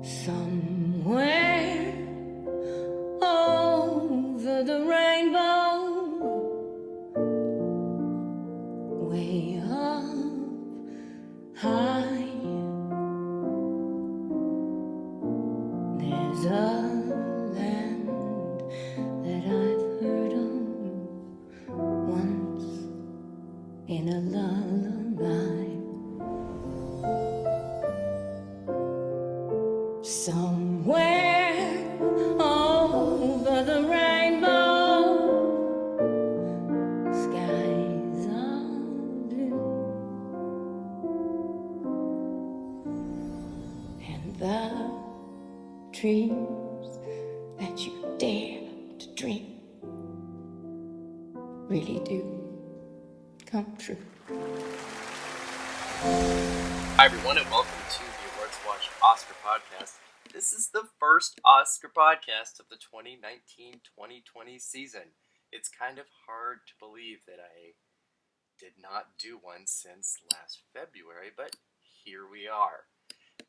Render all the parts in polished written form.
Somewhere over the rainbow, way up high, there's a land that I've heard of once in a lullaby. Somewhere over the rainbow, skies are blue, and the dreams that you dare to dream really do come true. Hi everyone, and welcome to the AwardsWatch Oscar podcast. This is the first Oscar podcast of the 2019-2020 season. It's kind of hard to believe that I did not do one since last February, but here we are.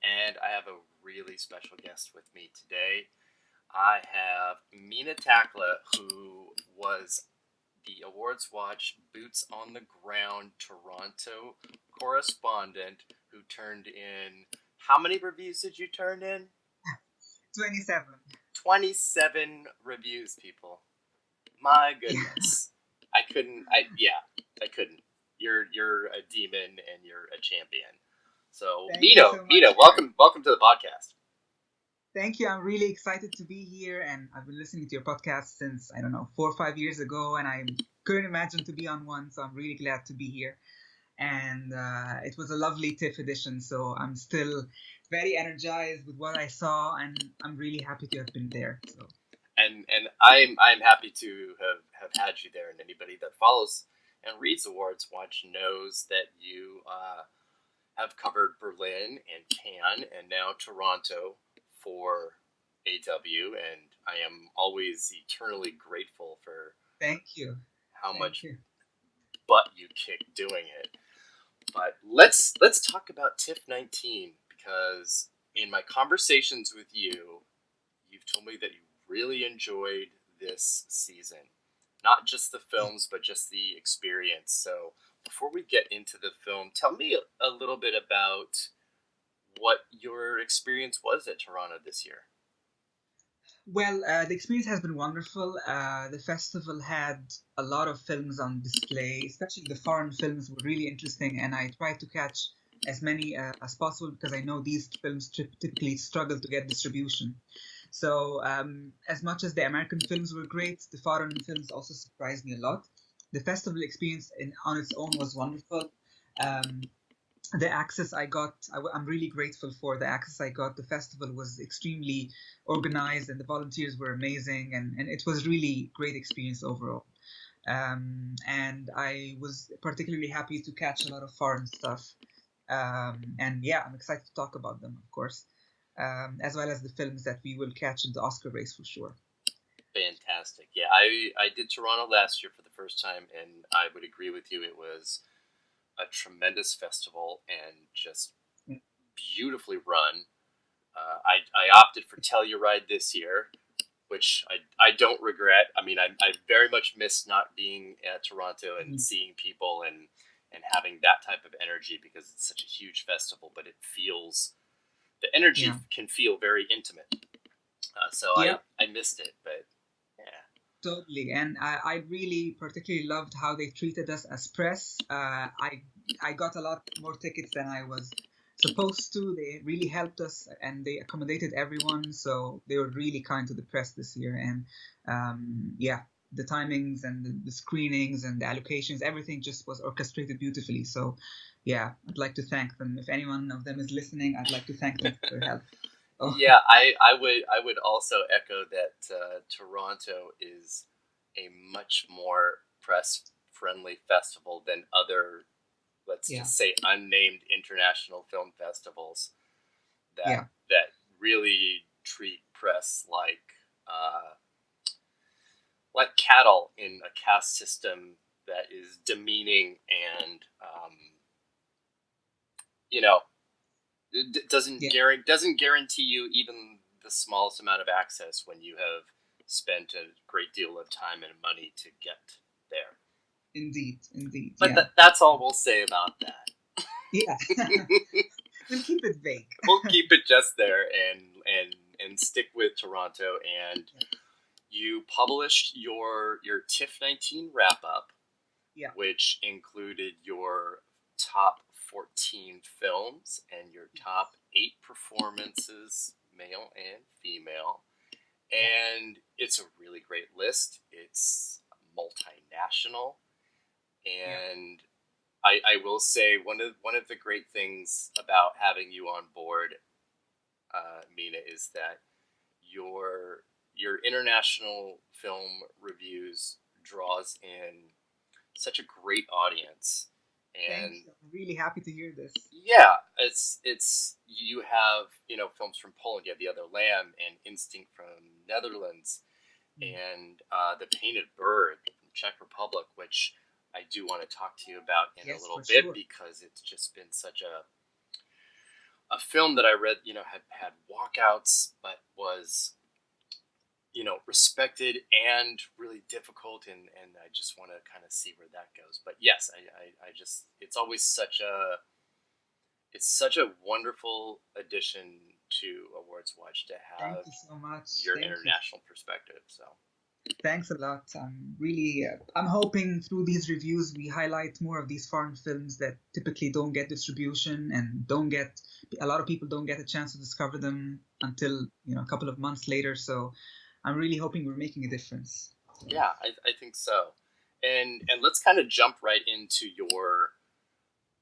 And I have a really special guest with me today. I have Mina Takla, who was the AwardsWatch Boots on the Ground Toronto correspondent who turned in... How many reviews did you turn in? 27. 27 reviews, people. My goodness. I couldn't. You're a demon and you're a champion. So, Mina, welcome to the podcast. Thank you. I'm really excited to be here, and I've been listening to your podcast since, 4 or 5 years ago, and I couldn't imagine to be on one, so I'm really glad to be here. And it was a lovely TIFF edition, so I'm still very energized with what I saw, and I'm really happy to have been there. So. And I'm happy to have had you there, and anybody that follows and reads AwardsWatch knows that you have covered Berlin and Cannes and now Toronto for AW, and I am always eternally grateful for how much butt you kicked doing it. But let's talk about TIFF 19, because in my conversations with you, you've told me that you really enjoyed this season. Not just the films, but just the experience. So before we get into the film, tell me a little bit about what your experience was at Toronto this year. Well, the experience has been wonderful. The festival had a lot of films on display, especially the foreign films were really interesting, and I tried to catch as many as possible because I know these films typically struggle to get distribution. So as much as the American films were great, the foreign films also surprised me a lot. The festival experience on its own was wonderful. The access I got, I'm really grateful for the access I got. The festival was extremely organized and the volunteers were amazing, and it was really great experience overall. And I was particularly happy to catch a lot of foreign stuff. And yeah, I'm excited to talk about them, of course, as well as the films that we will catch in the Oscar race for sure. Fantastic. Yeah, I did Toronto last year for the first time, and I would agree with you. It was a tremendous festival and just beautifully run. I opted for Telluride this year, which I don't regret. I mean, I very much miss not being at Toronto and seeing people and having that type of energy, because it's such a huge festival, but the energy can feel very intimate. I missed it, but yeah. Totally, and I really particularly loved how they treated us as press. I got a lot more tickets than I was supposed to. They really helped us, and they accommodated everyone, so they were really kind to the press this year. And the timings and the screenings and the allocations, everything just was orchestrated beautifully. So yeah, I'd like to thank them. If any one of them is listening, I'd like to thank them for their help. Oh. Yeah, I would also echo that Toronto is a much more press-friendly festival than other, let's just say, unnamed international film festivals that really treat press like cattle in a caste system that is demeaning and It doesn't Yeah, doesn't guarantee you even the smallest amount of access when you have spent a great deal of time and money to get there. indeed, But yeah, that's all we'll say about that. yeah. We'll keep it vague. We'll keep it just there and stick with Toronto. And you published your TIFF 19 wrap up, Yeah, which included your top 14 films and your top 8 performances, male and female. yeah. And it's a really great list. It's multinational, Yeah. and I will say one of the great things about having you on board, Mina, is that your international film reviews draws in such a great audience. Thank And you. I'm really happy to hear this. yeah, it's you have films from Poland. You have The Other Lamb and Instinct from Netherlands, Mm. and The Painted Bird from Czech Republic, which I do want to talk to you about in a Yes, little for bit, sure. because it's just been such a film that I read, had walkouts, but was respected and really difficult, and I just want to kind of see where that goes. But yes, I just it's such a wonderful addition to AwardsWatch to Thank have you so much. your Thank you. international perspective. So Thanks a lot. I'm hoping through these reviews we highlight more of these foreign films that typically don't get distribution and a lot of people don't get a chance to discover them until, a couple of months later. So I'm really hoping we're making a difference. yeah, I think so. And let's kind of jump right into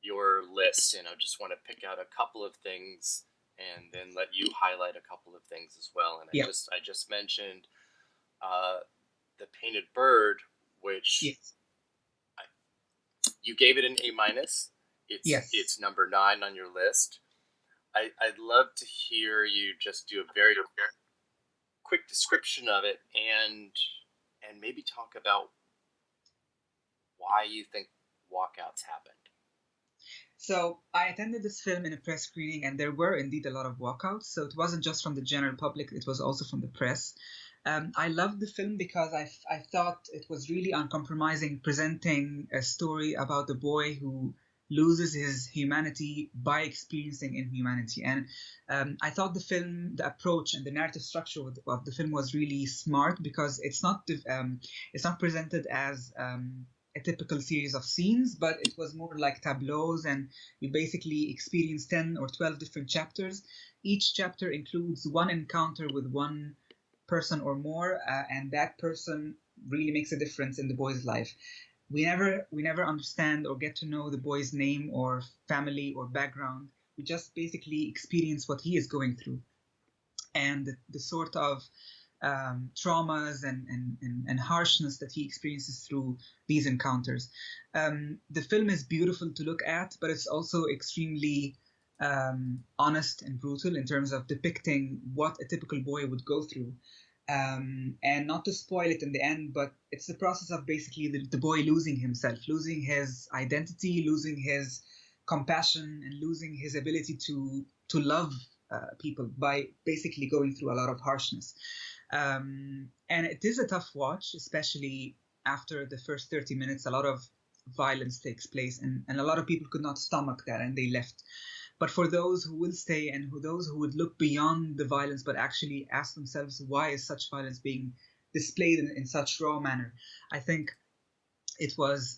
your list, and I just want to pick out a couple of things and then let you highlight a couple of things as well. And Yeah. I just mentioned The Painted Bird, which Yes. you gave it an A minus. Yes. It's number 9 on your list. I'd love to hear you just do a very quick description of it, and maybe talk about why you think walkouts happened. So I attended this film in a press screening, and there were indeed a lot of walkouts. So it wasn't just from the general public; it was also from the press. I loved the film because I thought it was really uncompromising, presenting a story about a boy who loses his humanity by experiencing inhumanity. And I thought the approach and the narrative structure of the film was really smart, because it's not presented as a typical series of scenes, but it was more like tableaus, and you basically experience 10 or 12 different chapters. Each chapter includes one encounter with one person or more, and that person really makes a difference in the boy's life. We never understand or get to know the boy's name or family or background. We just basically experience what he is going through, and the sort of traumas and harshness that he experiences through these encounters. The film is beautiful to look at, but it's also extremely honest and brutal in terms of depicting what a typical boy would go through. And not to spoil it in the end, but it's the process of basically the boy losing himself, losing his identity, losing his compassion, and losing his ability to love people by basically going through a lot of harshness. And it is a tough watch, especially after the first 30 minutes. A lot of violence takes place, and a lot of people could not stomach that, and they left. But for those who will stay, and those who would look beyond the violence but actually ask themselves, why is such violence being displayed in such raw manner, I think it was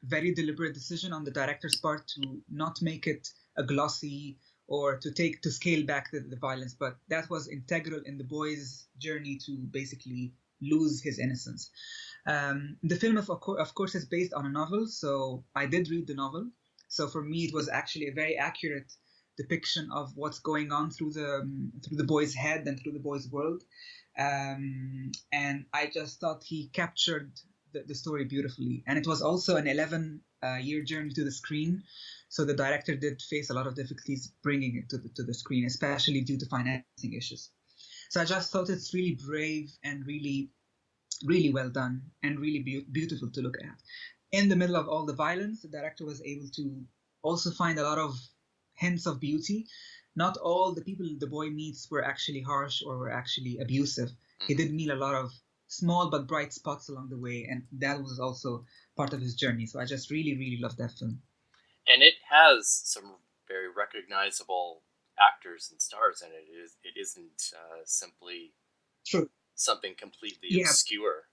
very deliberate decision on the director's part to not make it a glossy, or to scale back the violence, but that was integral in the boy's journey to basically lose his innocence. The film, of course, is based on a novel, so I did read the novel. So for me, it was actually a very accurate depiction of what's going on through the boy's head and through the boy's world. And I just thought he captured the story beautifully. And it was also an 11-year journey to the screen. So the director did face a lot of difficulties bringing it to the screen, especially due to financing issues. So I just thought it's really brave and really, really well done, and really beautiful to look at. In the middle of all the violence, the director was able to also find a lot of hints of beauty. Not all the people the boy meets were actually harsh or were actually abusive. He did meet a lot of small but bright spots along the way, and that was also part of his journey. So I just really, really love that film. And it has some very recognizable actors and stars in it. It isn't simply True. something completely Yeah, obscure.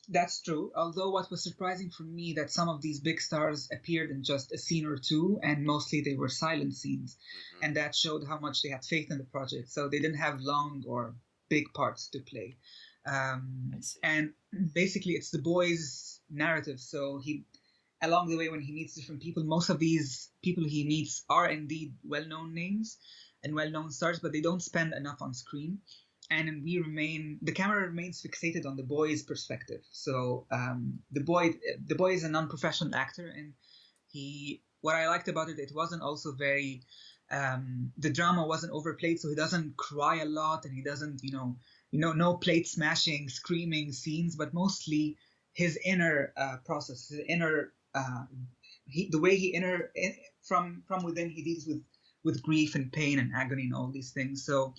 that's true. Although what was surprising for me that some of these big stars appeared in just a scene or two, and mostly they were silent scenes, and that showed how much they had faith in the project. So they didn't have long or big parts to play. And basically, it's the boy's narrative. So he, along the way, when he meets different people, most of these people he meets are indeed well-known names and well-known stars, but they don't spend enough on screen. And the camera remains fixated on the boy's perspective. So the boy is a non-professional actor, and what I liked about it, it wasn't also very, the drama wasn't overplayed, so he doesn't cry a lot, and he doesn't, no plate smashing, screaming scenes, but mostly his inner process, his inner, the way from within he deals with grief and pain and agony and all these things. So.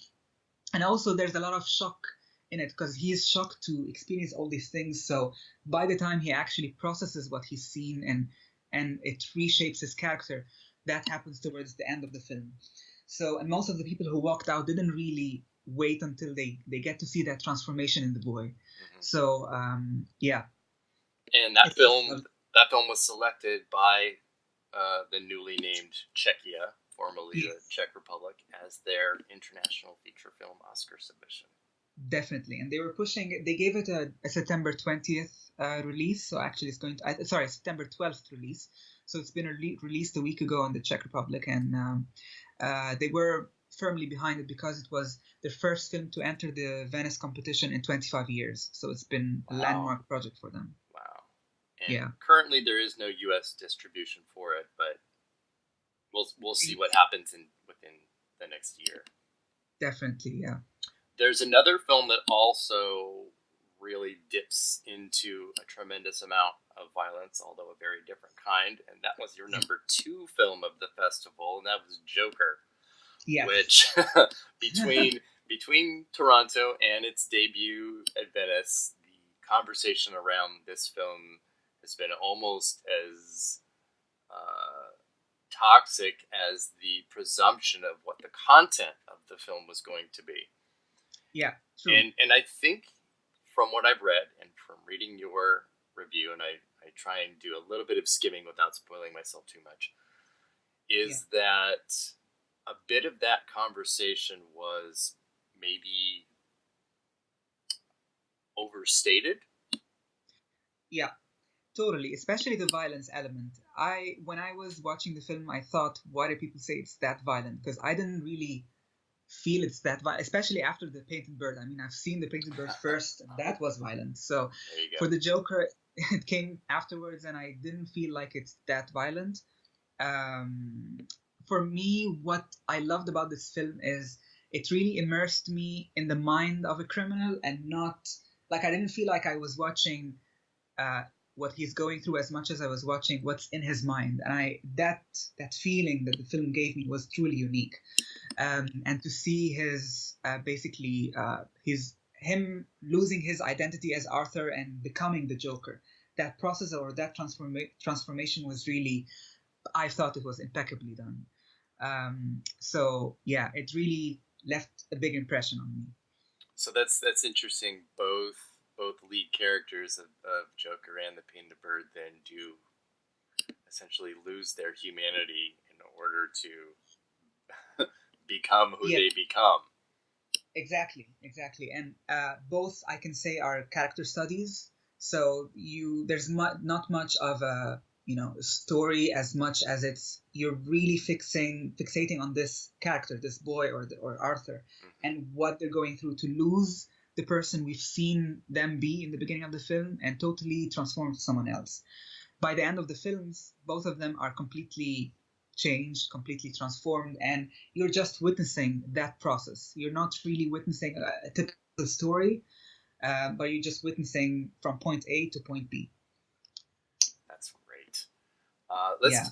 And also there's a lot of shock in it because he is shocked to experience all these things. So by the time he actually processes what he's seen and it reshapes his character, that happens towards the end of the film. So, and most of the people who walked out didn't really wait until they get to see that transformation in the boy. So, yeah. And that film was selected by the newly named Czechia, formerly the Czech Republic, as their international feature film Oscar submission. Definitely, and they were pushing it. They gave it a September 20th release, so actually it's going to September 12th release. So it's been released a week ago in the Czech Republic, and they were firmly behind it because it was their first film to enter the Venice competition in 25 years. So it's been a landmark project for them. Wow. And currently there is no U.S. distribution for it, but we'll see what happens within the next year. Definitely, yeah. There's another film that also really dips into a tremendous amount of violence, although a very different kind, and that was your number 2 film of the festival, and that was Joker. Yes. Which between Toronto and its debut at Venice, the conversation around this film has been almost as toxic as the presumption of what the content of the film was going to be. Yeah, true. And I think from what I've read and from reading your review, and I try and do a little bit of skimming without spoiling myself too much, is that a bit of that conversation was maybe overstated. Yeah. Totally, especially the violence element. When I was watching the film, I thought, why do people say it's that violent? Because I didn't really feel it's that violent, especially after the Painted Bird. I mean, I've seen the Painted Bird first, and that was violent. So for the Joker, it came afterwards, and I didn't feel like it's that violent. For me, what I loved about this film is it really immersed me in the mind of a criminal, and not like I didn't feel like I was watching what he's going through as much as I was watching what's in his mind. And that feeling that the film gave me was truly unique. And to see his him losing his identity as Arthur and becoming the Joker, that process or that transformation was really, I thought it was impeccably done. So yeah, it really left a big impression on me. So that's interesting. Both lead characters of Joker and the Painted Bird then do essentially lose their humanity in order to become who they become. Exactly. And both, I can say, are character studies. So there's not much of a story as much as you're really fixating on this character, this boy or Arthur, and what they're going through to lose the person we've seen them be in the beginning of the film and totally transform to someone else. By the end of the films, both of them are completely changed, completely transformed, and you're just witnessing that process. You're not really witnessing a typical story, but you're just witnessing from point A to point B. That's great.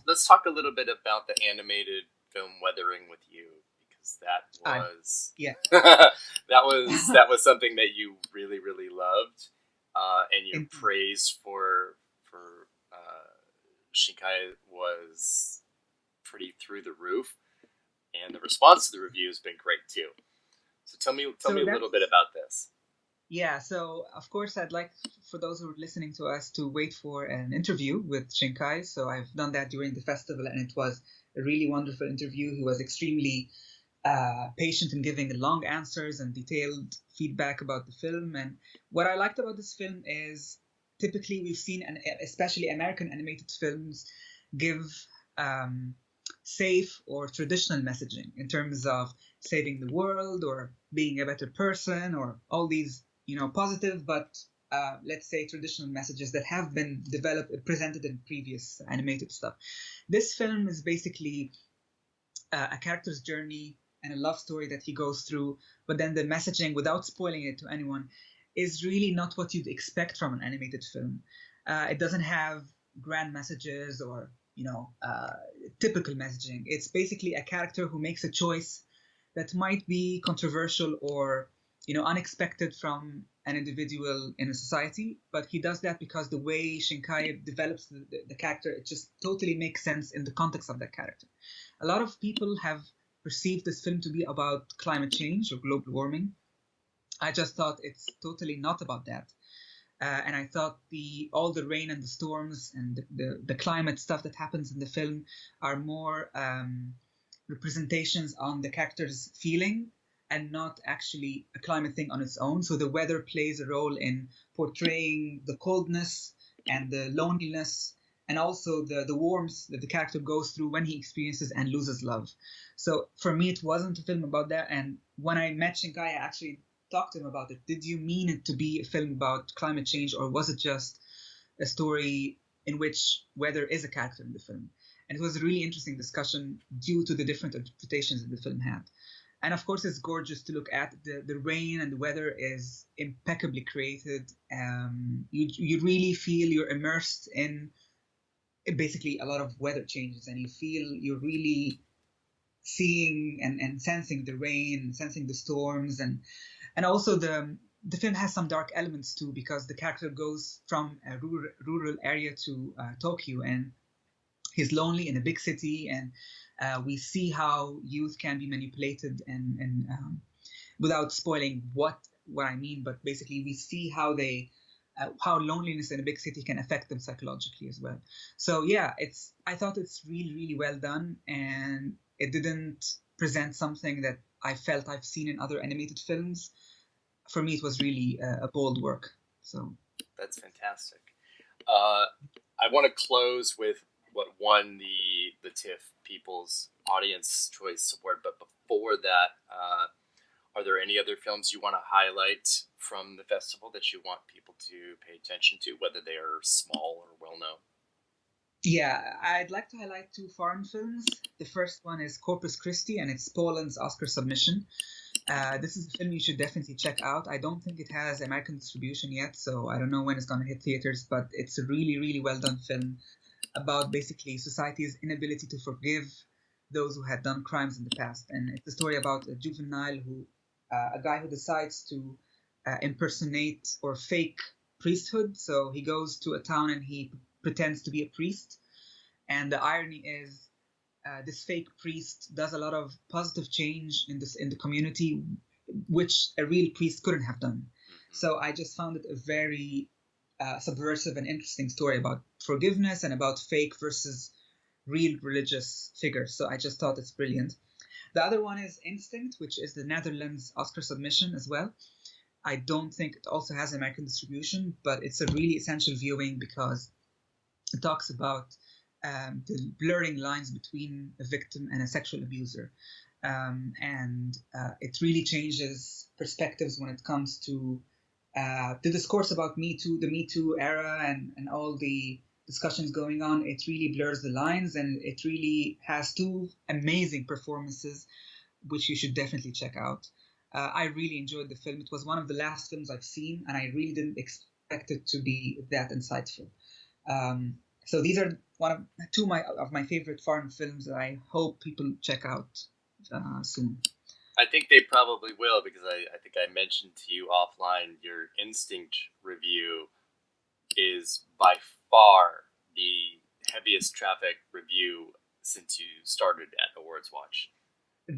Let's talk a little bit about the animated film Weathering with You, because that was yeah. that was something that you really really loved, and your In- praise for Shinkai was pretty through the roof, and the response to the review has been great too. So tell me so a little bit about this. Yeah, so of course I'd like for those who are listening to us to wait for an interview with Shinkai. So I've done that during the festival, and it was a really wonderful interview. He was extremely patient in giving long answers and detailed feedback about the film. And what I liked about this film is typically we've seen, especially American animated films, give safe or traditional messaging in terms of saving the world or being a better person or all these positive but let's say traditional messages that have been presented in previous animated stuff. This film is basically a character's journey and a love story that he goes through, but then the messaging, without spoiling it to anyone, is really not what you'd expect from an animated film. It doesn't have grand messages or typical messaging. It's basically a character who makes a choice that might be controversial or unexpected from an individual in a society, but he does that because the way Shinkai develops the character, it just totally makes sense in the context of that character. A lot of people have perceived this film to be about climate change or global warming. I just thought it's totally not about that. And I thought all the rain and the storms and the climate stuff that happens in the film are more representations on the character's feeling and not actually a climate thing on its own. So the weather plays a role in portraying the coldness and the loneliness and also the warmth that the character goes through when he experiences and loses love. So for me, it wasn't a film about that. And when I met Shinkai, I actually talked to him about it. Did you mean it to be a film about climate change, or was it just a story in which weather is a character in the film? And it was a really interesting discussion due to the different interpretations that the film had. And of course, it's gorgeous to look at. The rain and the weather is impeccably created. You really feel you're immersed in basically a lot of weather changes, and you feel you're really seeing and sensing the rain, sensing the storms, and also the film has some dark elements too, because the character goes from a rural area to Tokyo, and he's lonely in a big city, and we see how youth can be manipulated and without spoiling what I mean, but basically we see how how loneliness in a big city can affect them psychologically as well. So yeah, I thought it's really, really well done, and it didn't present something that I felt I've seen in other animated films. For me, it was really a bold work. So that's fantastic. I want to close with what won the TIFF People's Audience Choice Award, but before that, are there any other films you want to highlight from the festival that you want people to pay attention to, whether they are small or well known? Yeah, I'd like to highlight two foreign films. The first one is Corpus Christi, and it's Poland's Oscar submission. This is a film you should definitely check out. I don't think it has American distribution yet, so I don't know when it's going to hit theaters, but it's a really, really well done film about basically society's inability to forgive those who had done crimes in the past. And it's a story about a juvenile a guy who decides to impersonate or fake priesthood. So he goes to a town and he pretends to be a priest. And the irony is this fake priest does a lot of positive change in the community, which a real priest couldn't have done. So I just found it a very subversive and interesting story about forgiveness and about fake versus real religious figures. So I just thought it's brilliant. The other one is Instinct, which is the Netherlands Oscar submission as well. I don't think it also has American distribution, but it's a really essential viewing because it talks about the blurring lines between a victim and a sexual abuser. And it really changes perspectives when it comes to the discourse about Me Too, the Me Too era, and all the discussions going on. It really blurs the lines, and it really has two amazing performances, which you should definitely check out. I really enjoyed the film. It was one of the last films I've seen, and I really didn't expect it to be that insightful. So these are two of my favorite foreign films that I hope people check out soon. I think they probably will, because I think I mentioned to you offline, your Instinct review is by far the heaviest traffic review since you started at AwardsWatch.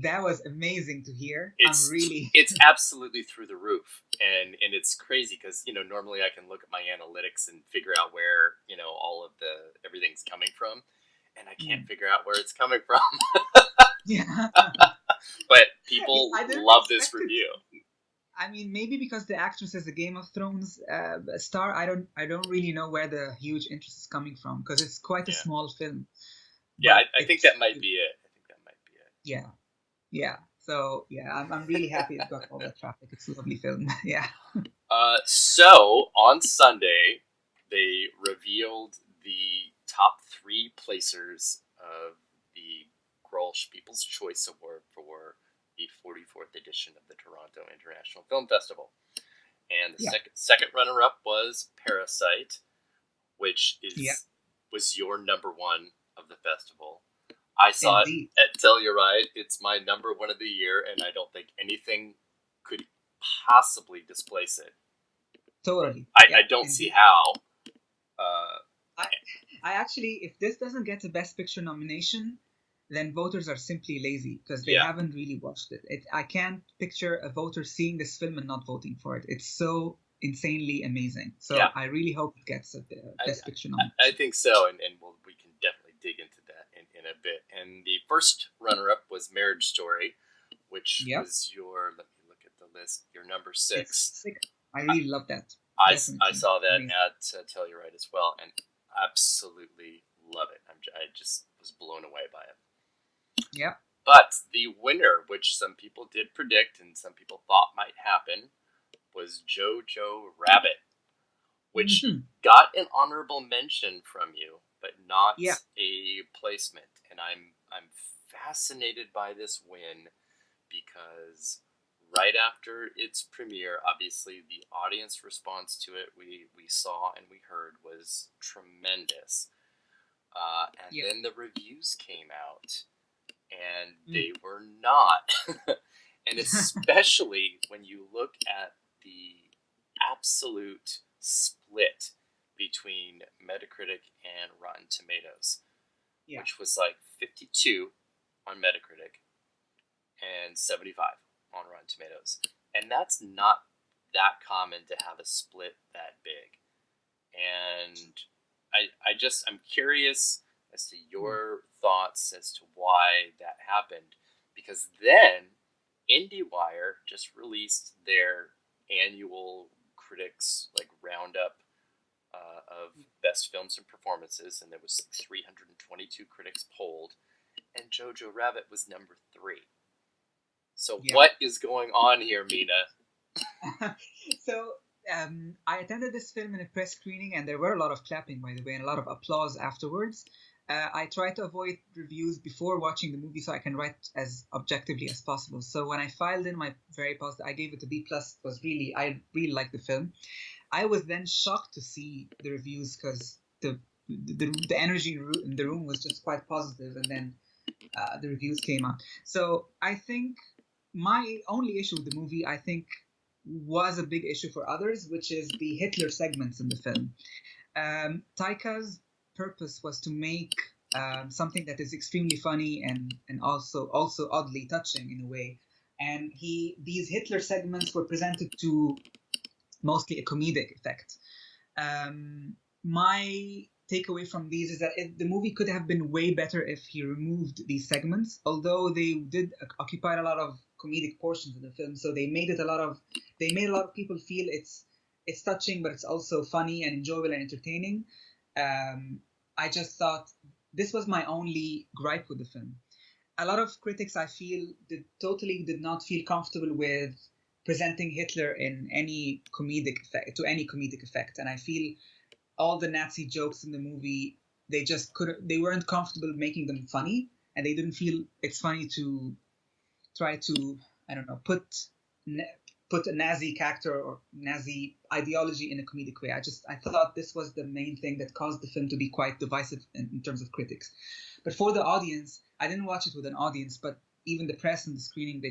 That was amazing to hear. It's absolutely through the roof, and it's crazy because normally I can look at my analytics and figure out where all of everything's coming from, and I can't figure out where it's coming from. Yeah. But people love this review. I mean, maybe because the actress is a Game of Thrones star, I don't really know where the huge interest is coming from, because it's quite a small film. Yeah, I think that might be it. Yeah. So yeah, I'm really happy it got all that traffic. It's a lovely film. Yeah. So on Sunday, they revealed the top 3 placers of the Grolsch People's Choice Award for the 44th edition of the Toronto International Film Festival. And the second runner-up was Parasite, which was your number 1 of the festival. I saw it at Telluride. It's my number 1 of the year, and I don't think anything could possibly displace it. Totally. I don't see how. I actually, if this doesn't get a Best Picture nomination, then voters are simply lazy, because they haven't really watched it. I can't picture a voter seeing this film and not voting for it. It's so insanely amazing. So I really hope it gets a Best Picture nomination. I think so, and we can definitely dig into that in a bit. And the first runner-up was Marriage Story, which was let me look at the list, your number 6. I really love that. I saw that at Telluride as well, and absolutely love it. I just was blown away by it. Yeah. But the winner, which some people did predict and some people thought might happen, was Jojo Rabbit, which got an honorable mention from you, but not a placement. And I'm fascinated by this win, because right after its premiere, obviously the audience response to it we saw and we heard was tremendous. And then the reviews came out, and they were not. And especially when you look at the absolute split between Metacritic and Rotten Tomatoes, which was like 52 on Metacritic and 75 on Rotten Tomatoes. And that's not that common to have a split that big. And I'm curious as to your thoughts as to why that happened, because then IndieWire just released their annual critics roundup of best films and performances, and there was 322 critics polled, and Jojo Rabbit was number 3. So what is going on here, Mina? So I attended this film in a press screening, and there were a lot of clapping, by the way, and a lot of applause afterwards. I try to avoid reviews before watching the movie so I can write as objectively as possible. So when I filed in my very positive, I gave it a B+. I really liked the film. I was then shocked to see the reviews, because the energy in the room was just quite positive, and then the reviews came out. So I think my only issue with the movie, I think, was a big issue for others, which is the Hitler segments in the film. Taika's purpose was to make something that is extremely funny and also oddly touching in a way. And these Hitler segments were presented to mostly a comedic effect. My takeaway from these is that the movie could have been way better if he removed these segments, although they did occupy a lot of comedic portions of the film. So they made a lot of people feel it's touching, but it's also funny and enjoyable and entertaining. I just thought this was my only gripe with the film. A lot of critics, I feel, did not feel comfortable with presenting Hitler in any comedic effect, and I feel all the Nazi jokes in the movie, they weren't comfortable making them funny, and they didn't feel it's funny to try to, I don't know, put put a Nazi character or Nazi ideology in a comedic way. I thought this was the main thing that caused the film to be quite divisive in terms of critics. But for the audience, I didn't watch it with an audience, but even the press and the screening,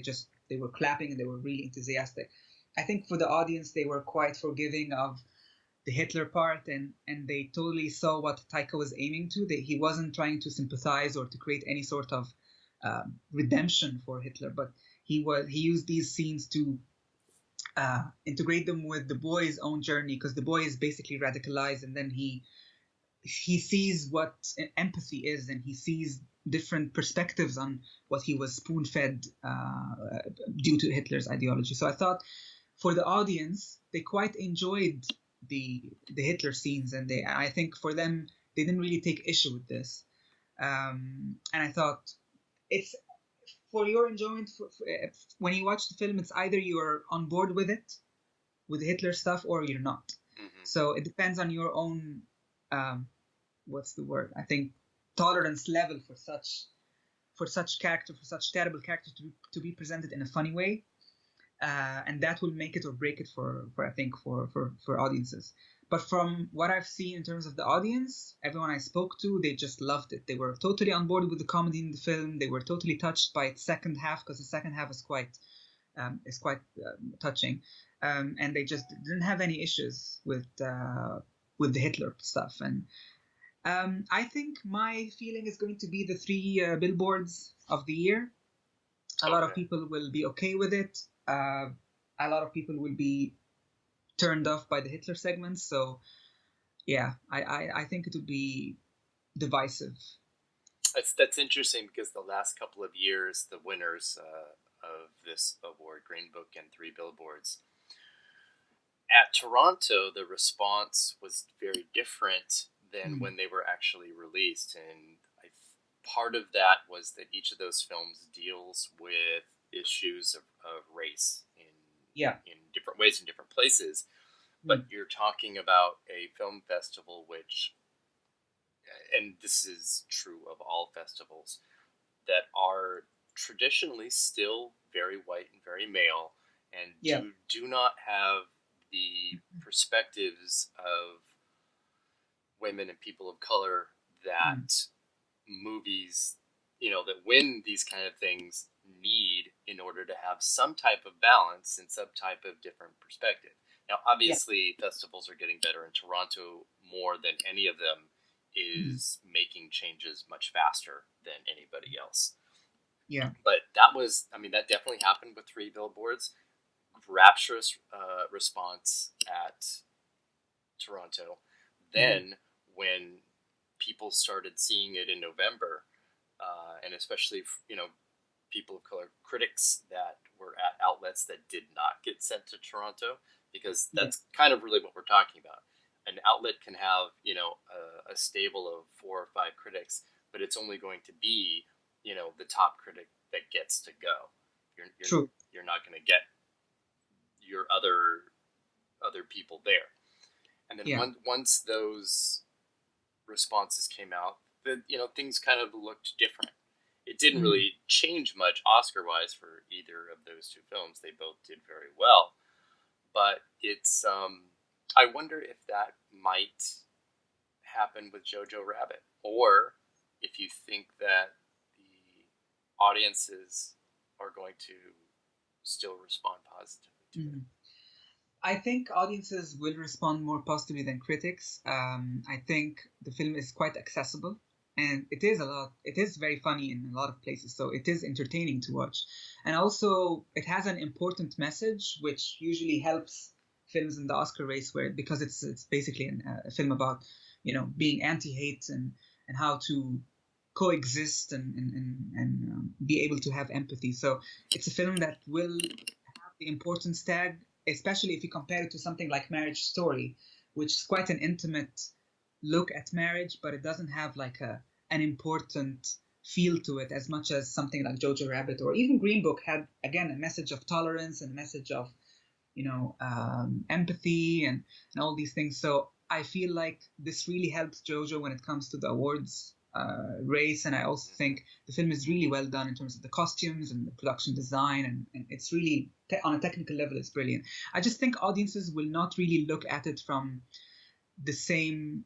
they were clapping and they were really enthusiastic. I think for the audience, they were quite forgiving of the Hitler part, and they totally saw what Taika was aiming to. He wasn't trying to sympathize or to create any sort of redemption for Hitler, but he used these scenes to integrate them with the boy's own journey, because the boy is basically radicalized, and then he sees what empathy is, and he sees different perspectives on what he was spoon-fed due to Hitler's ideology. So I thought for the audience, they quite enjoyed the Hitler scenes, and I think for them, they didn't really take issue with this. And I thought it's for your enjoyment. When you watch the film, it's either you're on board with it, with the Hitler stuff, or you're not. Mm-hmm. So it depends on your own, what's the word? I think tolerance level for such character, for such terrible character to be presented in a funny way. And that will make it or break it for audiences. But from what I've seen in terms of the audience, everyone I spoke to, they just loved it. They were totally on board with the comedy in the film. They were totally touched by its second half, because the second half is quite touching, and they just didn't have any issues with the Hitler stuff. And I think my feeling is going to be the 3 billboards of the year. A lot of people will be okay with it. A lot of people will be turned off by the Hitler segments. So, yeah, I think it would be divisive. That's interesting, because the last couple of years, the winners of this award, Green Book and 3 Billboards, at Toronto, the response was very different than when they were actually released. And part of that was that each of those films deals with issues of race in different ways in different places. But you're talking about a film festival which, and this is true of all festivals, that are traditionally still very white and very male, and do not have the perspectives of women and people of color that movies, that win these kind of things need in order to have some type of balance and some type of different perspective. Now, obviously, festivals are getting better, and Toronto, more than any of them, is making changes much faster than anybody else. Yeah. But that definitely happened with 3 Billboards. Rapturous response at Toronto. Then, when people started seeing it in November, and especially, people of color critics that were at outlets that did not get sent to Toronto, because that's kind of really what we're talking about. An outlet can have, a stable of 4 or 5 critics, but it's only going to be, the top critic that gets to go. You're not going to get your other people there. And then once those responses came out, things kind of looked different. It didn't really change much Oscar-wise for either of those 2 films. They both did very well. But it's, I wonder if that might happen with Jojo Rabbit, or if you think that the audiences are going to still respond positively to it. I think audiences will respond more positively than critics. I think the film is quite accessible, and it is very funny in a lot of places, so it is entertaining to watch. And also, it has an important message, which usually helps films in the Oscar race, because it's basically a film about, being anti-hate and how to coexist and be able to have empathy. So it's a film that will have the importance tag, especially if you compare it to something like Marriage Story, which is quite an intimate look at marriage, but it doesn't have like an important feel to it as much as something like Jojo Rabbit or even Green Book had, again, a message of tolerance and a message of, empathy and all these things. So I feel like this really helps Jojo when it comes to the awards race, and I also think the film is really well done in terms of the costumes and the production design, and it's really on a technical level, it's brilliant. I just think audiences will not really look at it from the same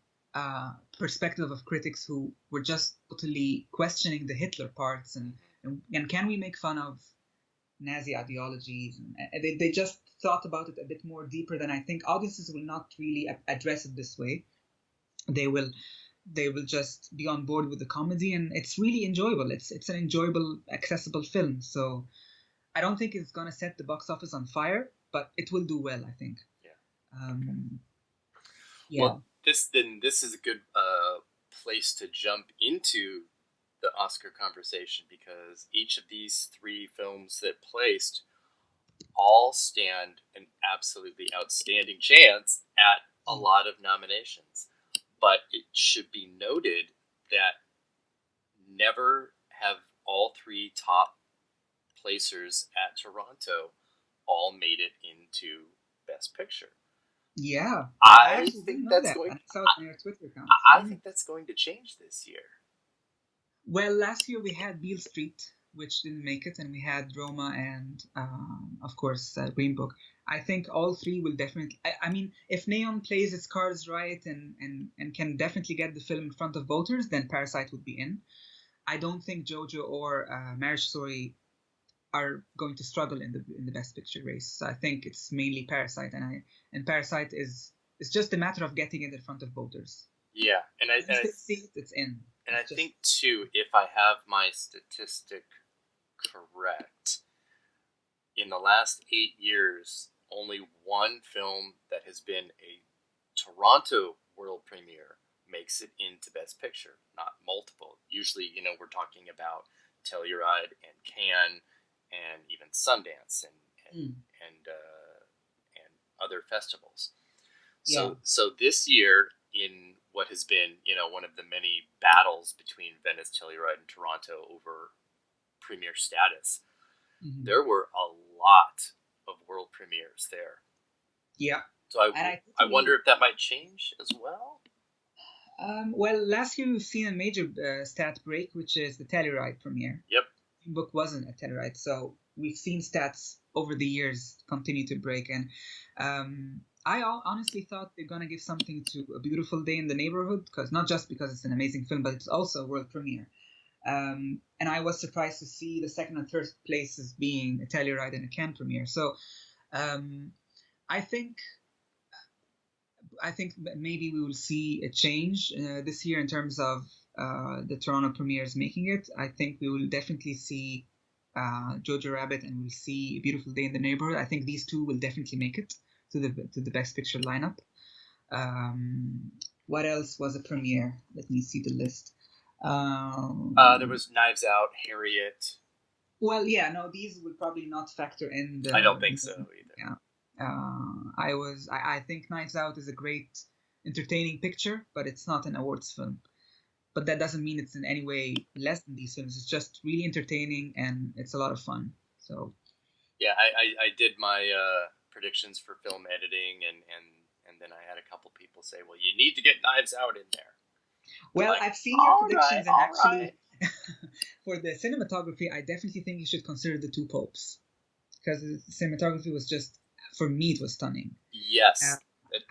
perspective of critics who were just totally questioning the Hitler parts and can we make fun of Nazi ideologies, and they just thought about it a bit more deeper than I think. Audiences will not really address it this way. They will just be on board with the comedy, and it's really enjoyable. It's an enjoyable, accessible film. So I don't think it's gonna set the box office on fire, but it will do well, I think. Yeah. Well, this is a good place to jump into the Oscar conversation, because each of these three films that placed all stand an absolutely outstanding chance at a lot of nominations. But it should be noted that never have all three top placers at Toronto all made it into Best Picture. Yeah, I think that's going. I saw it on your Twitter account. I think that's going to change this year. Well, last year we had Beale Street, which didn't make it, and we had Roma and, of course, Green Book. I think all three will definitely. I mean, if Neon plays its cards right and can definitely get the film in front of voters, then Parasite would be in. I don't think Jojo or Marriage Story are going to struggle in the Best Picture race. So I think it's mainly Parasite, and Parasite is just a matter of getting it in front of voters. Yeah, and I see it, it's in. And I think too, if I have my statistic correct, in the last 8 years, only one film that has been a Toronto world premiere makes it into Best Picture, not multiple. Usually, we're talking about Telluride and Cannes and even Sundance and other festivals. So this year, in what has been, one of the many battles between Venice, Telluride, and Toronto over premiere status, there were a lot of world premieres there. Yeah. So I wonder if that might change as well. Well, last year we've seen a major stat break, which is the Telluride premiere. Yep. The book wasn't a Telluride, so we've seen stats over the years continue to break, and I honestly thought they're gonna give something to A Beautiful Day in the Neighborhood, because not just because it's an amazing film, but it's also a world premiere. And I was surprised to see the second and third places being a Telluride and a Cannes premiere. So I think maybe we will see a change this year in terms of the Toronto premieres making it. I think we will definitely see Jojo Rabbit, and we'll see A Beautiful Day in the Neighborhood. I think these two will definitely make it to the Best Picture lineup. What else was a premiere? Let me see the list. There was Knives Out, Harriet. Well, yeah, no, these will probably not factor in. I don't think so either. Yeah. I think Knives Out is a great, entertaining picture, but it's not an awards film. But that doesn't mean it's in any way less than these films. It's just really entertaining, and it's a lot of fun. So. Yeah, I did my predictions for film editing, and then I had a couple people say, "Well, you need to get Knives Out in there." Well, I've seen your predictions, and actually, for the cinematography, I definitely think you should consider The Two Popes, because the cinematography was just, for me, it was stunning. Yes.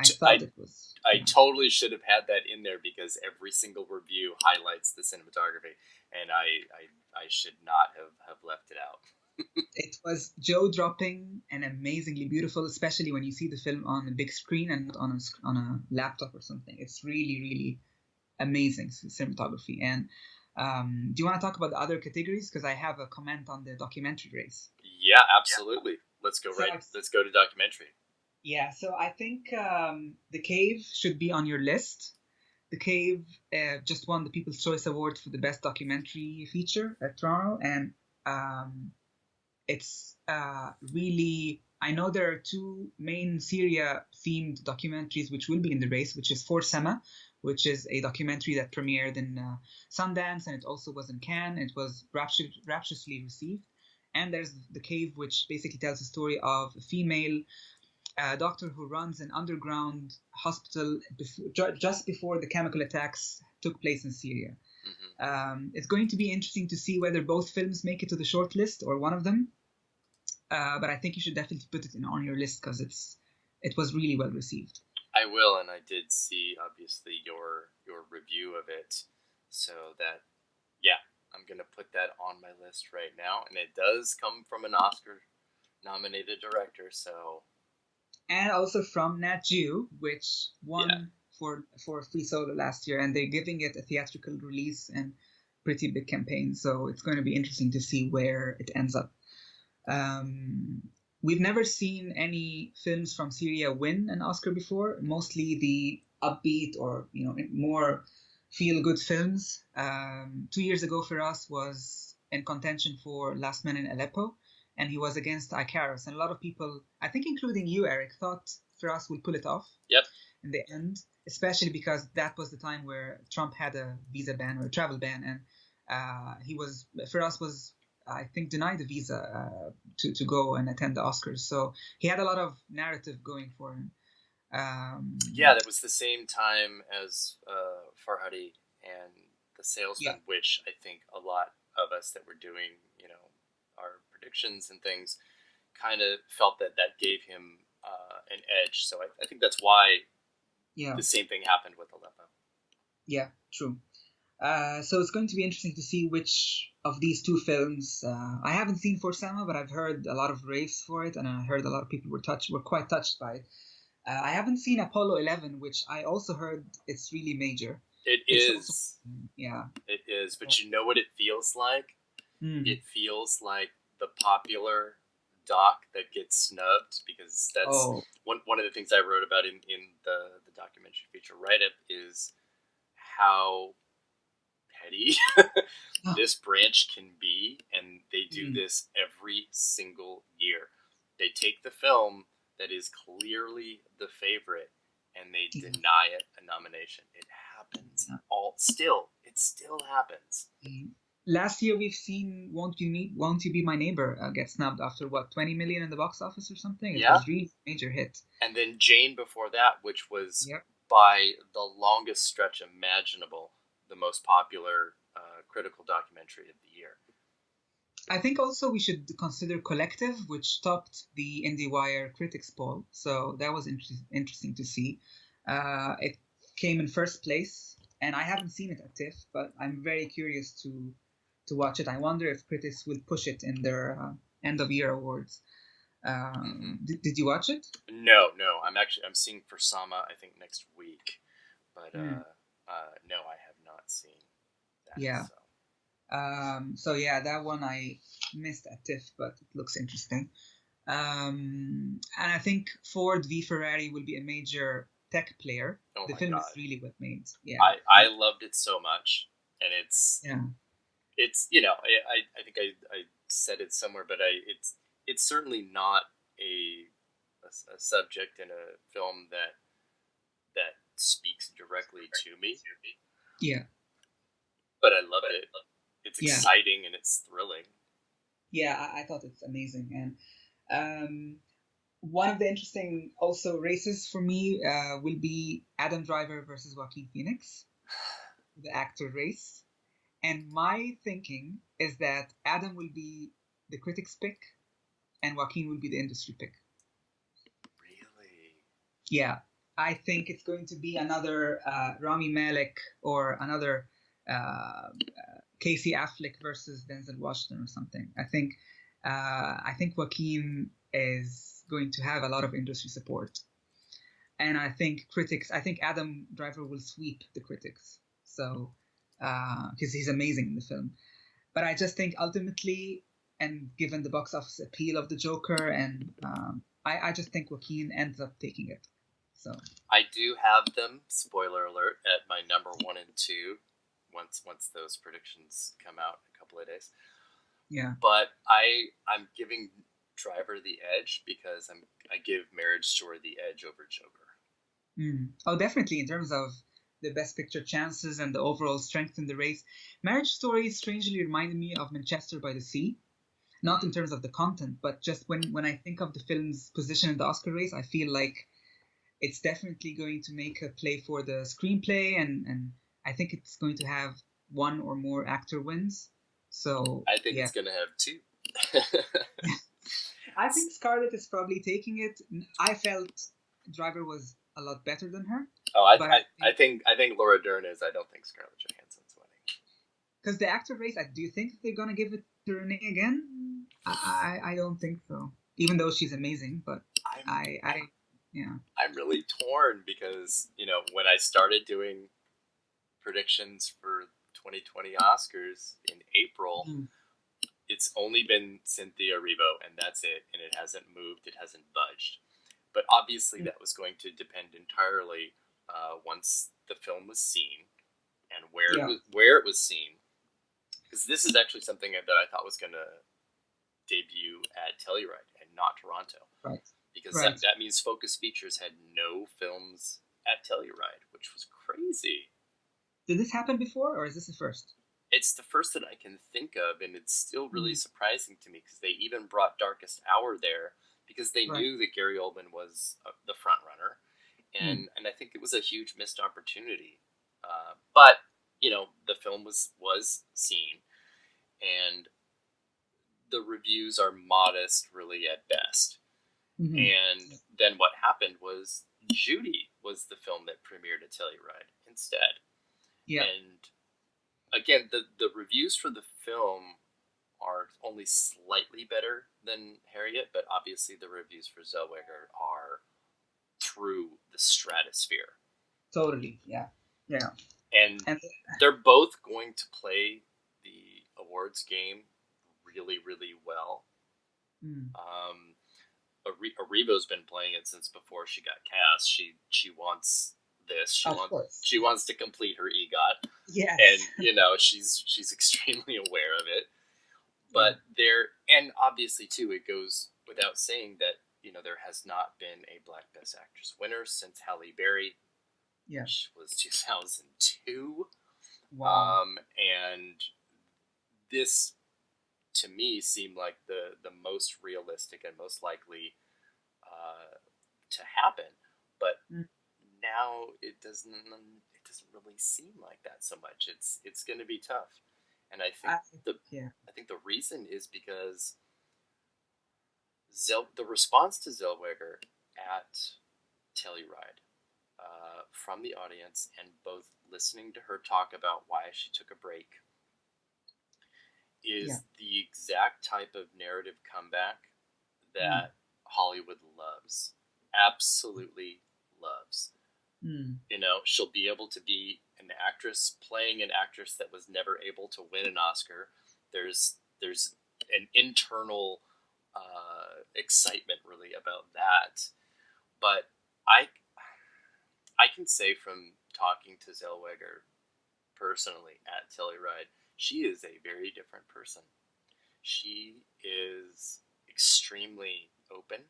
I thought it was. I totally should have had that in there, because every single review highlights the cinematography, and I should not have left it out. It was jaw-dropping and amazingly beautiful, especially when you see the film on a big screen and not on a laptop or something. It's really, really amazing cinematography. And do you want to talk about the other categories? Because I have a comment on the documentary race. Yeah, absolutely. Yeah. Let's go to documentary. Yeah, so I think The Cave should be on your list. The Cave just won the People's Choice Award for the Best Documentary Feature at Toronto, and it's really... I know there are two main Syria-themed documentaries which will be in the race, which is For Sema, which is a documentary that premiered in Sundance, and it also was in Cannes. It was rapturously received. And there's The Cave, which basically tells the story of a female doctor who runs an underground hospital just before the chemical attacks took place in Syria. It's going to be interesting to see whether both films make it to the short list or one of them. But I think you should definitely put it on your list because it was really well received. I will, and I did see obviously your review of it, so that I'm gonna put that on my list right now, and it does come from an Oscar-nominated director, so. And also from Nat Geo, which won for Free Solo last year, and they're giving it a theatrical release and pretty big campaign, so it's going to be interesting to see where it ends up. We've never seen any films from Syria win an Oscar before. Mostly the upbeat or more feel-good films. 2 years ago, Firas was in contention for Last Man in Aleppo, and he was against Icarus. And a lot of people, I think including you, Eric, thought Firas would pull it off. Yep. In the end, especially because that was the time where Trump had a visa ban or a travel ban, and Firas was, I think, denied the visa to go and attend the Oscars. So he had a lot of narrative going for him. That was the same time as Farhadi and The Salesman, which I think a lot of us that were doing, our predictions and things kind of felt that gave him an edge. So I think that's why the same thing happened with Aleppo. Yeah, true. So it's going to be interesting to see which of these two films. I haven't seen For Sama, but I've heard a lot of raves for it, and I heard a lot of people were quite touched by it. I haven't seen Apollo 11, which I also heard it's really major. It is. It is. But you know what it feels like? It feels like the popular doc that gets snubbed, because that's one of the things I wrote about in the documentary feature write-up is how petty this branch can be, and they do this every single year. They take the film that is clearly the favorite and they deny it a nomination. It happens it still happens. Last year we've seen Won't You Be My Neighbor get snubbed after 20 million in the box office or something. It was really a major hit. And then Jane before that, which was by the longest stretch imaginable the most popular critical documentary of the year. I think also we should consider Collective, which topped the IndieWire critics poll. So that was interesting to see. It came in first place, and I haven't seen it at TIFF, but I'm very curious to watch it. I wonder if critics will push it in their end-of-year awards. Did you watch it? No. I'm seeing For Sama, I think, next week. But no, I have not seen that. Yeah. So that one I missed at TIFF, but it looks interesting. And I think Ford v Ferrari will be a major tech player. The film is really well made. Yeah, I loved it so much, and it's I think I said it somewhere, but it's certainly not a subject in a film that speaks directly to me. Yeah, but I loved it. It's exciting and it's thrilling. Yeah, I thought it's amazing. And one of the interesting also races for me will be Adam Driver versus Joaquin Phoenix, the actor race. And my thinking is that Adam will be the critics' pick and Joaquin will be the industry pick. Really? Yeah, I think it's going to be another Rami Malek or another Casey Affleck versus Denzel Washington or something. I think Joaquin is going to have a lot of industry support, and I think Adam Driver will sweep the critics. So because he's amazing in the film, but I just think ultimately, and given the box office appeal of the Joker, and I just think Joaquin ends up taking it. So I do have them, spoiler alert, at my number 1 and 2. Once those predictions come out in a couple of days. Yeah. But I'm giving Driver the edge because I give Marriage Story the edge over Joker. Oh, definitely, in terms of the Best Picture chances and the overall strength in the race. Marriage Story strangely reminded me of Manchester by the Sea. Not in terms of the content, but just when I think of the film's position in the Oscar race, I feel like it's definitely going to make a play for the screenplay, and I think it's going to have one or more actor wins. So I think yeah, it's going to have 2. I think Scarlett is probably taking it. I felt Driver was a lot better than her, but I think Laura Dern is. I don't think Scarlett Johansson's winning. because the actor race, do you think they're gonna give it to Renee again? I don't think so. Even though she's amazing, but I'm really torn because, when I started doing predictions for 2020 Oscars in April, it's only been Cynthia Erivo, and that's it, and it hasn't moved, it hasn't budged. But obviously that was going to depend entirely once the film was seen and where it was seen. Because this is actually something that I thought was going to debut at Telluride and not Toronto. Right. Because that means Focus Features had no films at Telluride, which was crazy. Did this happen before, or is this the first? It's the first that I can think of, and it's still really surprising to me because they even brought Darkest Hour there because they knew that Gary Oldman was the front runner, and I think it was a huge missed opportunity. But the film was seen, and the reviews are modest, really at best. And then what happened was Judy was the film that premiered at Telluride instead. Yeah. And again, the reviews for the film are only slightly better than Harriet, but obviously the reviews for Zellweger are through the stratosphere. Totally, yeah. And they're both going to play the awards game really, really well. Erivo's been playing it since before she got cast. She wants this. She wants to complete her EGOT. Yes. And she's extremely aware of it. But and obviously too, it goes without saying that there has not been a Black Best Actress winner since Halle Berry, which was 2002. Wow. And this, to me, seemed like the most realistic and most likely to happen. But now it doesn't really seem like that so much. It's going to be tough, and I think the reason is because the response to Zellweger at Telluride from the audience, and both listening to her talk about why she took a break, is the exact type of narrative comeback that Hollywood loves. Absolutely loves. She'll be able to be an actress playing an actress that was never able to win an Oscar. There's an internal excitement really about that. But I can say from talking to Zellweger personally at Telluride, she is a very different person. She is extremely open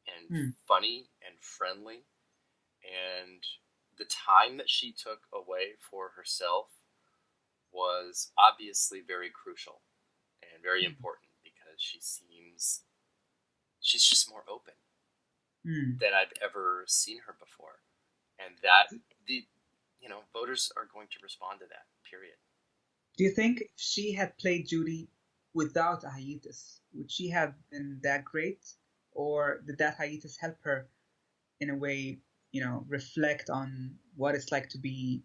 and funny and friendly, and the time that she took away for herself was obviously very crucial and very important because she's just more open than I've ever seen her before, and that voters are going to respond to that. Period. Do you think if she had played Judy without a hiatus, would she have been that great, or did that hiatus help her in a way, reflect on what it's like to be,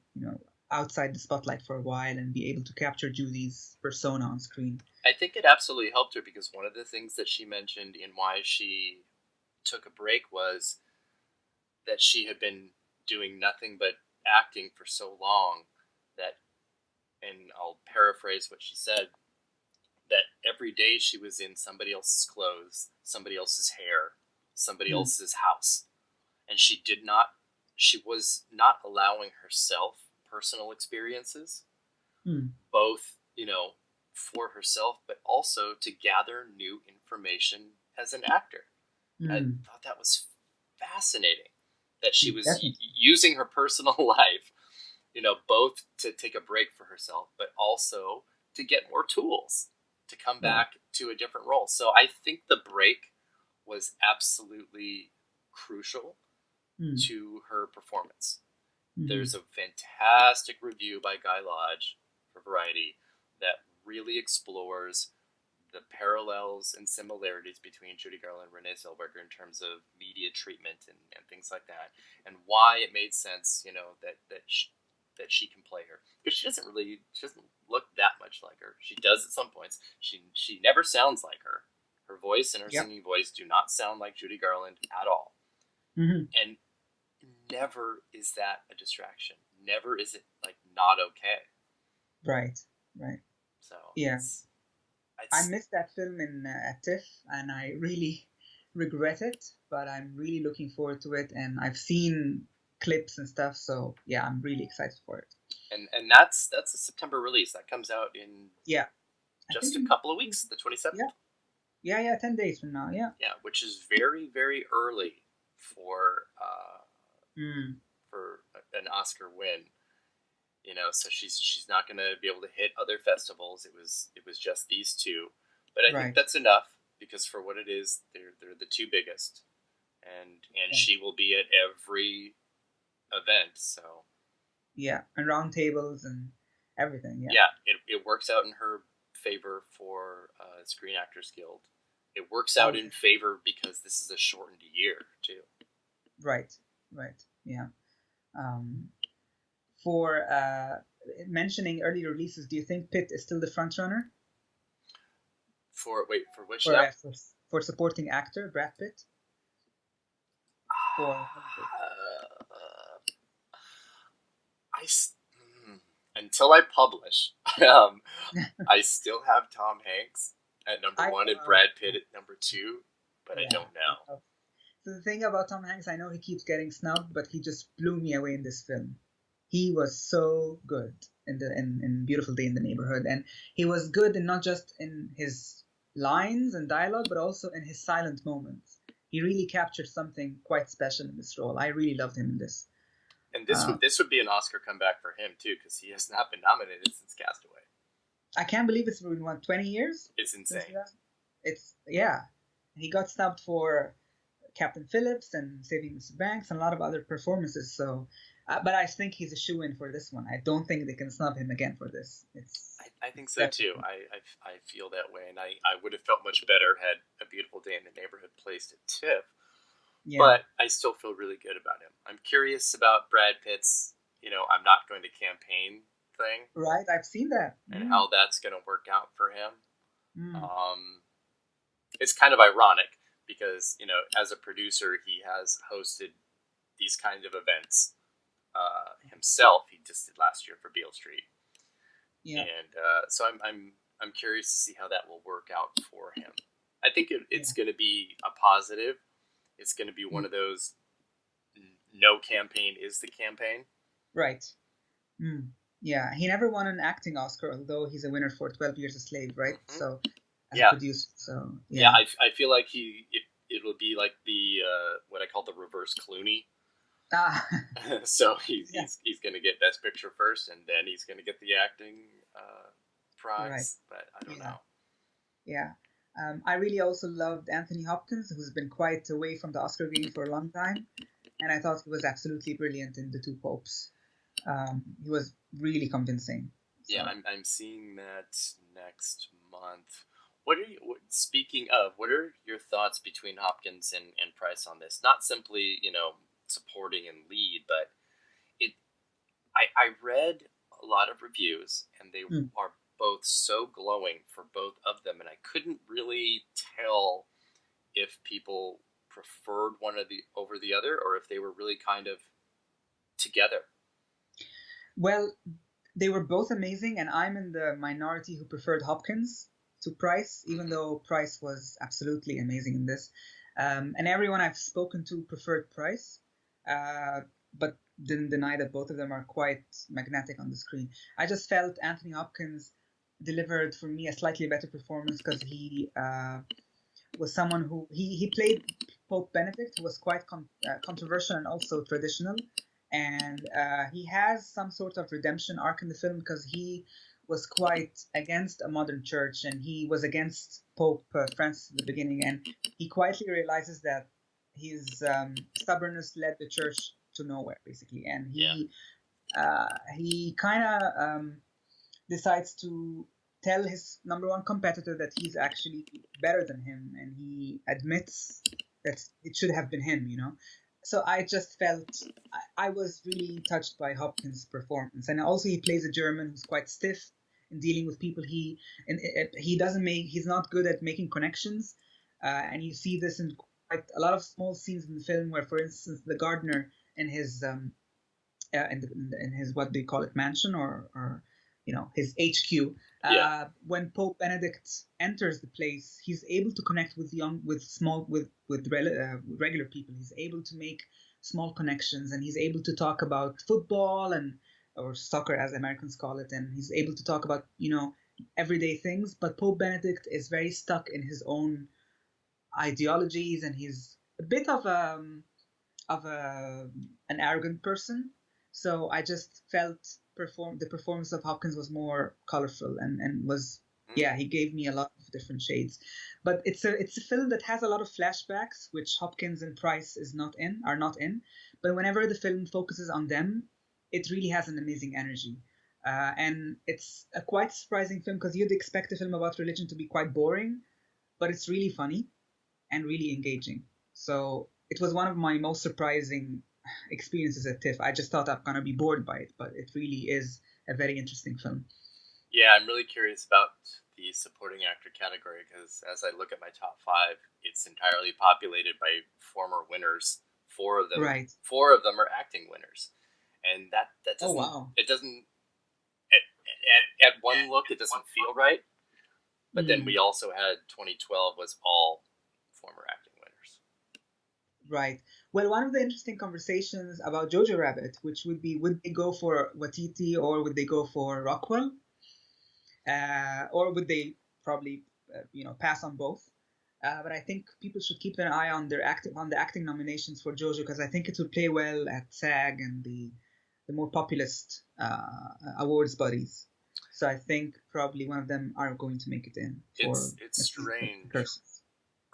outside the spotlight for a while and be able to capture Judy's persona on screen? I think it absolutely helped her because one of the things that she mentioned in why she took a break was that she had been doing nothing but acting for so long that, and I'll paraphrase what she said, that every day she was in somebody else's clothes, somebody else's hair, somebody else's house. And she was not allowing herself personal experiences, both, for herself, but also to gather new information as an actor. I thought that was fascinating, that she was using her personal life, both to take a break for herself, but also to get more tools to come back to a different role. So I think the break was absolutely crucial to her performance. There's a fantastic review by Guy Lodge for Variety that really explores the parallels and similarities between Judy Garland and Renee Zellweger in terms of media treatment and things like that, and why it made sense, that she can play her, because she doesn't look that much like her. She does at some points. She never sounds like her. Her voice and her singing voice do not sound like Judy Garland at all. Mm-hmm. And never is that a distraction. Never is it like not okay. Right. So yeah, I missed that film at TIFF, and I really regret it. But I'm really looking forward to it, and I've seen clips and stuff. So yeah, I'm really excited for it. And that's a September release. That comes out in just a couple of weeks, the 27th. Yeah, 10 days from now. Yeah, which is very, very early for an Oscar win. So she's not going to be able to hit other festivals. It was just these two, but I think that's enough, because for what it is, they're the two biggest, and she will be at every event. So and round tables and everything. It works out in her favor for Screen Actors Guild. It works out in favor because this is a shortened year too. Right. Yeah. For mentioning early releases, do you think Pitt is still the front runner? For which? For supporting actor, Brad Pitt. Until I publish, I still have Tom Hanks at number 1 and Brad Pitt at number 2, but I don't know. So the thing about Tom Hanks, I know he keeps getting snubbed, but he just blew me away in this film. He was so good in Beautiful Day in the Neighborhood, and he was good not just in his lines and dialogue, but also in his silent moments. He really captured something quite special in this role. I really loved him in this. And this would be an Oscar comeback for him too, because he has not been nominated since Castaway. I can't believe it's been 20 years. It's insane. He got snubbed for Captain Phillips and Saving Mr. Banks and a lot of other performances. So, but I think he's a shoo-in for this one. I don't think they can snub him again for this. I think so too. I feel that way, and I would have felt much better had A Beautiful Day in the Neighborhood placed at TIFF. Yeah. But I still feel really good about him. I'm curious about Brad Pitt's, I'm not going to campaign thing. Right, I've seen that. And how that's going to work out for him. It's kind of ironic because, as a producer, he has hosted these kinds of events himself. He just did last year for Beale Street. Yeah. And so I'm curious to see how that will work out for him. I think it's going to be a positive. It's going to be one of those no campaign is the campaign. Right. Yeah, he never won an acting Oscar, although he's a winner for 12 Years a Slave, right? Mm-hmm. So, as a producer, so... Yeah, I feel like it'll be like the, what I call the reverse Clooney. So he's going to get Best Picture first, and then he's going to get the acting prize, right. But I don't know. Yeah. I really also loved Anthony Hopkins, who's been quite away from the Oscar game for a long time, and I thought he was absolutely brilliant in The Two Popes. He was really convincing. So. Yeah, I'm seeing that next month. Speaking of, what are your thoughts between Hopkins and Price on this? Not simply, supporting and lead, but I read a lot of reviews, and they are both so glowing for both of them, and I couldn't really tell if people preferred one over the other, or if they were really kind of together. Well, they were both amazing, and I'm in the minority who preferred Hopkins to Price, even though Price was absolutely amazing in this. And everyone I've spoken to preferred Price, but didn't deny that both of them are quite magnetic on the screen. I just felt Anthony Hopkins delivered for me a slightly better performance because he was someone who he played Pope Benedict, who was quite controversial and also traditional, and he has some sort of redemption arc in the film because he was quite against a modern church, and he was against Pope Francis at the beginning, and he quietly realizes that his stubbornness led the church to nowhere, basically, and he kind of decides to tell his number one competitor that he's actually better than him, and he admits that it should have been him, you know. So I just felt I was really touched by Hopkins' performance, and also he plays a German who's quite stiff in dealing with people. He's not good at making connections, and you see this in quite a lot of small scenes in the film, where, for instance, the gardener in his in his, what do you call it, mansion, or his HQ. When Pope Benedict enters the place, he's able to connect with regular people. He's able to make small connections, and he's able to talk about football or soccer, as Americans call it, and he's able to talk about everyday things. But Pope Benedict is very stuck in his own ideologies, and he's a bit of an arrogant person. So I just felt the performance of Hopkins was more colorful and was, he gave me a lot of different shades. But it's a film that has a lot of flashbacks, which Hopkins and Price are not in. But whenever the film focuses on them, it really has an amazing energy. And it's a quite surprising film, because you'd expect a film about religion to be quite boring, but it's really funny and really engaging. So it was one of my most surprising experiences at TIFF. I just thought I'm gonna be bored by it, but it really is a very interesting film. Yeah, I'm really curious about the supporting actor category, because as I look at my top 5, it's entirely populated by former winners. 4 of them, right? 4 of them are acting winners, and that doesn't. Oh, wow. It doesn't. At one look, it doesn't feel right. But then we also had 2012 was all former acting winners. Right. Well, one of the interesting conversations about Jojo Rabbit, which would be, would they go for Waititi or would they go for Rockwell? Or would they probably, pass on both? But I think people should keep an eye on the acting nominations for Jojo, because I think it would play well at SAG and the more populist awards bodies. So I think probably one of them are going to make it in. It's strange.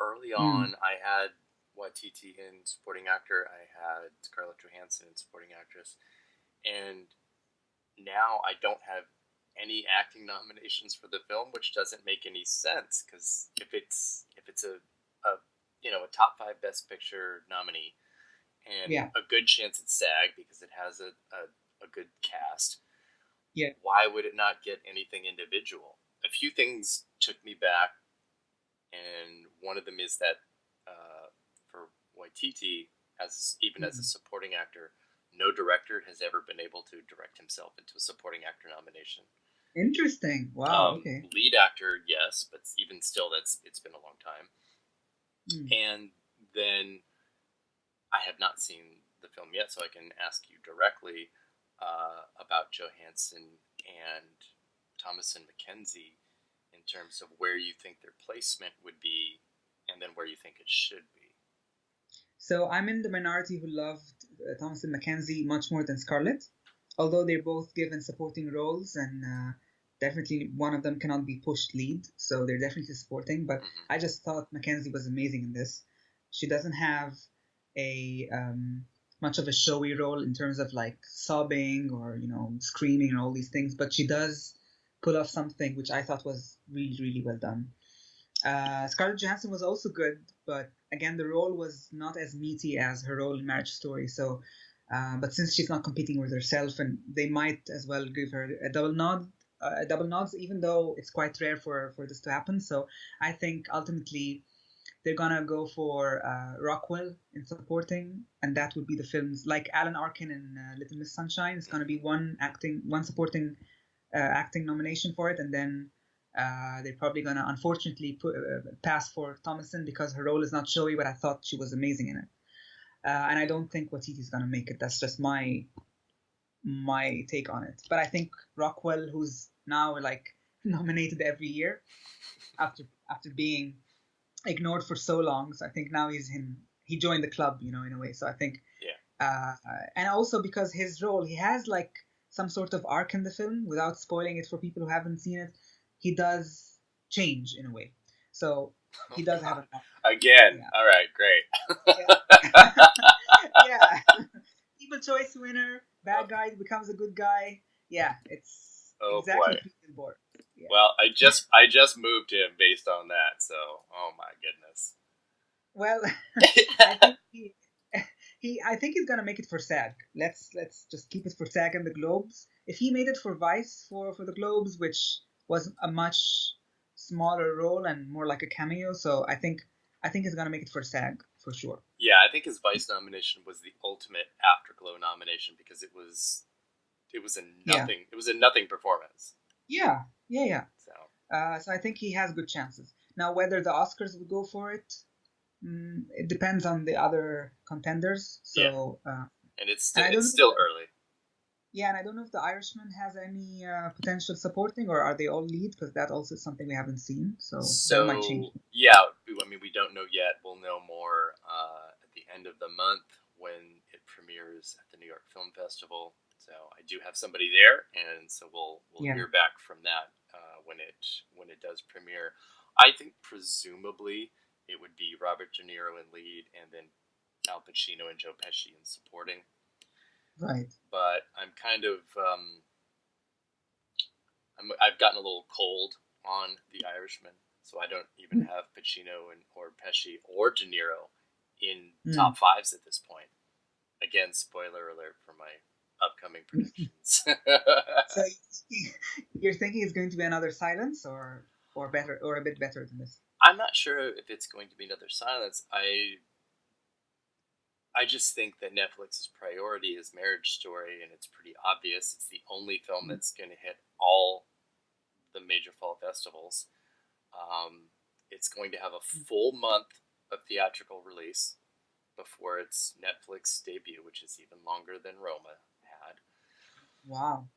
Early on, I had Waititi in supporting actor. I had Scarlett Johansson in supporting actress, and now I don't have any acting nominations for the film, which doesn't make any sense, because if it's a top 5 Best Picture nominee and a good chance at SAG because it has a good cast, why would it not get anything individual? A few things took me back, and one of them is that for Waititi, as a supporting actor, no director has ever been able to direct himself into a supporting actor nomination. Interesting. Wow. Okay. Lead actor, yes, but even still, it's been a long time. And then I have not seen the film yet, so I can ask you directly about Johansson and Thomasin McKenzie in terms of where you think their placement would be, and then where you think it should be. So I'm in the minority who loved Thomasin McKenzie much more than Scarlett, although they're both given supporting roles, and definitely one of them cannot be pushed lead, so they're definitely supporting. But I just thought McKenzie was amazing in this. She doesn't have a much of a showy role in terms of like sobbing or screaming and all these things, but she does pull off something which I thought was really, really well done. Scarlett Johansson was also good, but again, the role was not as meaty as her role in Marriage Story. So, but since she's not competing with herself, and they might as well give her a double nod, even though it's quite rare for this to happen. So I think ultimately they're gonna go for Rockwell in supporting, and that would be the films like Alan Arkin in Little Miss Sunshine. It's gonna be one supporting acting nomination for it, and then they're probably gonna unfortunately pass for Thomasin because her role is not showy, but I thought she was amazing in it. And I don't think Waititi's gonna make it. That's just my take on it. But I think Rockwell, who's now like nominated every year after being ignored for so long, so I think now he joined the club, in a way. So I think and also because his role, he has like some sort of arc in the film. Without spoiling it for people who haven't seen it, he does change in a way. So he does have an arc. Again. Yeah. All right, great. Yeah. People choice winner, bad guy becomes a good guy. Yeah, it's exactly Well, I just moved him based on that. So, oh my goodness. Well, I think I think he's gonna make it for SAG. Let's just keep it for SAG and the Globes. If he made it for Vice for the Globes, which was a much smaller role and more like a cameo, so I think he's gonna make it for SAG for sure. Yeah, I think his Vice nomination was the ultimate Afterglow nomination because it was a nothing performance. Yeah. So So I think he has good chances. Now, whether the Oscars will go for it, it depends on the other contenders. So, and it's and still early. Yeah, and I don't know if The Irishman has any potential supporting, or are they all lead? Because that also is something we haven't seen. So that might change. Yeah, I mean, we don't know yet. We'll know more at the end of the month when it premieres at the New York Film Festival. So I do have somebody there, and so we'll hear back from that when it does premiere. I think presumably it would be Robert De Niro in lead, and then Al Pacino and Joe Pesci in supporting. Right. But I'm kind of I've gotten a little cold on The Irishman, so I don't even have Pacino or Pesci or De Niro in top fives at this point. Again, spoiler alert for my upcoming predictions. So you're thinking it's going to be another Silence, or better, or a bit better than this? I'm not sure if it's going to be another Silence. I just think that Netflix's priority is Marriage Story, and it's pretty obvious. It's the only film that's going to hit all the major fall festivals. It's going to have a full month of theatrical release before its Netflix debut, which is even longer than Roma had. Wow.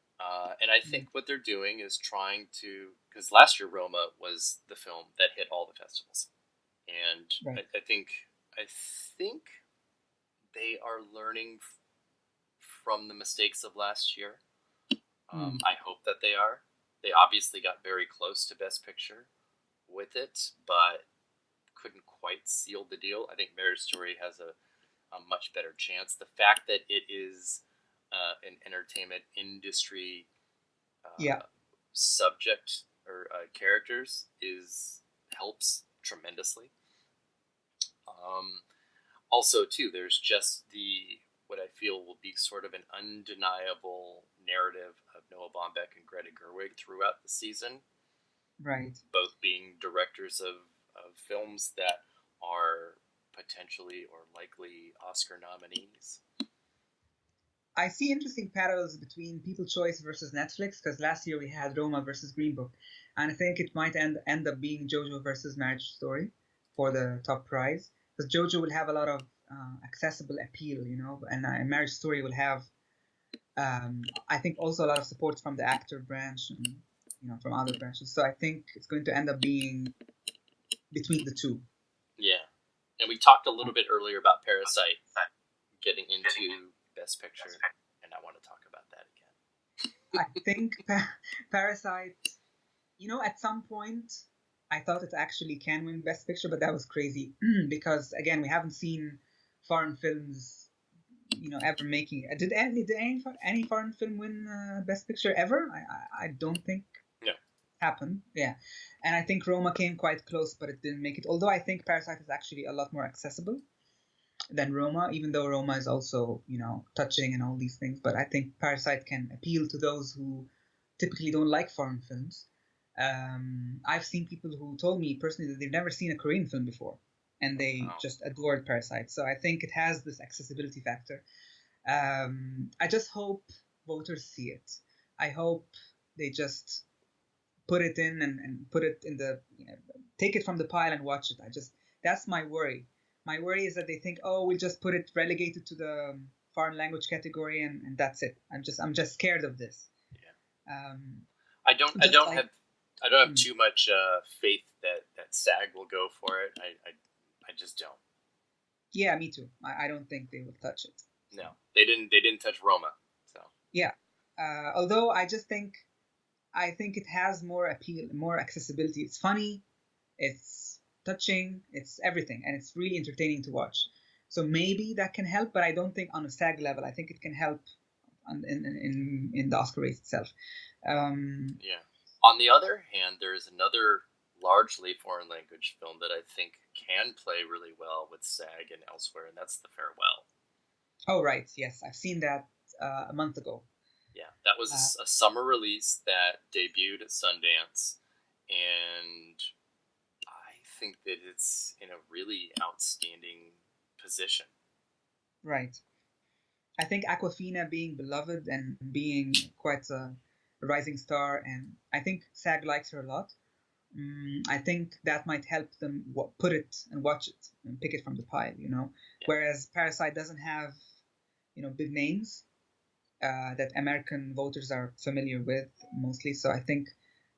And I think what they're doing is trying to, because last year Roma was the film that hit all the festivals, and right. I think they are learning from the mistakes of last year. I hope that they are. They obviously got very close to Best Picture with it, but couldn't quite seal the deal. I think Marriage Story has a much better chance. The fact that it is an entertainment industry subject or characters helps tremendously. Also, too, there's just what I feel will be sort of an undeniable narrative of Noah Baumbach and Greta Gerwig throughout the season. Right. Both being directors of films that are potentially or likely Oscar nominees. I see interesting parallels between People's Choice versus Netflix, because last year we had Roma versus Green Book, and I think it might end up being Jojo versus Marriage Story for the top prize, because Jojo will have a lot of accessible appeal, and Marriage Story will have, I think, also a lot of support from the actor branch and from other branches. So I think it's going to end up being between the two. Yeah, and we talked a little bit earlier about Parasite getting into Best Picture, and I want to talk about that again. I think Parasite, at some point I thought it actually can win Best Picture, but that was crazy because, again, we haven't seen foreign films, ever making it. Did any foreign film win Best Picture ever? I don't think happened. Yeah, and I think Roma came quite close, but it didn't make it. Although I think Parasite is actually a lot more accessible than Roma, even though Roma is also, touching and all these things. But I think Parasite can appeal to those who typically don't like foreign films. I've seen people who told me personally that they've never seen a Korean film before, and they just adored Parasite. So I think it has this accessibility factor. I just hope voters see it. I hope they just put it in and put it in the, take it from the pile and watch it. That's my worry. My worry is that they think, we'll just put it relegated to the foreign language category and that's it. I'm just scared of this. Yeah. I don't have too much faith that SAG will go for it. I just don't. Yeah, me too. I don't think they will touch it. No, they didn't touch Roma. So yeah. Although I think it has more appeal, more accessibility. It's funny, it's touching, it's everything, and it's really entertaining to watch. So maybe that can help, but I don't think on a SAG level. I think it can help in the Oscar race itself. Yeah. On the other hand, there is another largely foreign language film that I think can play really well with SAG and elsewhere, and that's The Farewell. Oh, right. Yes, I've seen that a month ago. Yeah, that was a summer release that debuted at Sundance, and I think that it's in a really outstanding position. Right. I think Aquafina being beloved and being quite a rising star, and I think SAG likes her a lot. I think that might help them put it and watch it and pick it from the pile, Yeah. Whereas Parasite doesn't have, big names that American voters are familiar with mostly. So I think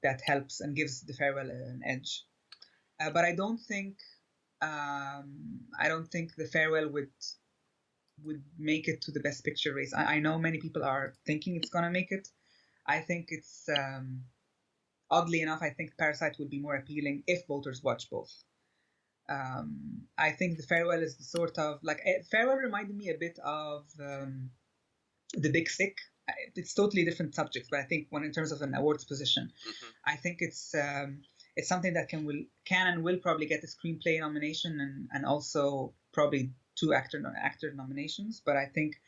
that helps and gives The Farewell an edge. But I don't think The Farewell would make it to the Best Picture race. I know many people are thinking it's gonna make it. I think it's oddly enough, I think Parasite would be more appealing if voters watch both. I think The Farewell is the sort of like Farewell reminded me a bit of The Big Sick. It's totally different subjects, but I think in terms of an awards position, I think it's something that can and will probably get a screenplay nomination and also probably 2 actor nominations. But I think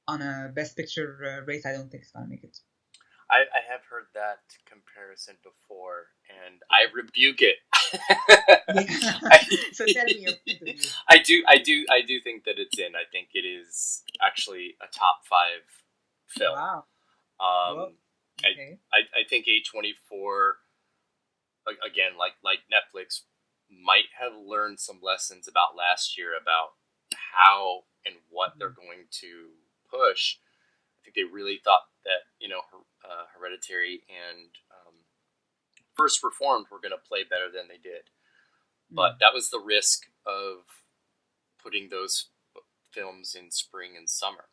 on a Best Picture race, I don't think it's gonna make it. I have heard that comparison before, and I rebuke it. So tell me your point of view. I do think that it's in. I think it is actually a top 5 film. Wow. Okay. I think A24, again, like Netflix, might have learned some lessons about last year about how and what they're going to push. I think they really thought that Hereditary and First Reformed were going to play better than they did, but that was the risk of putting those films in spring and summer,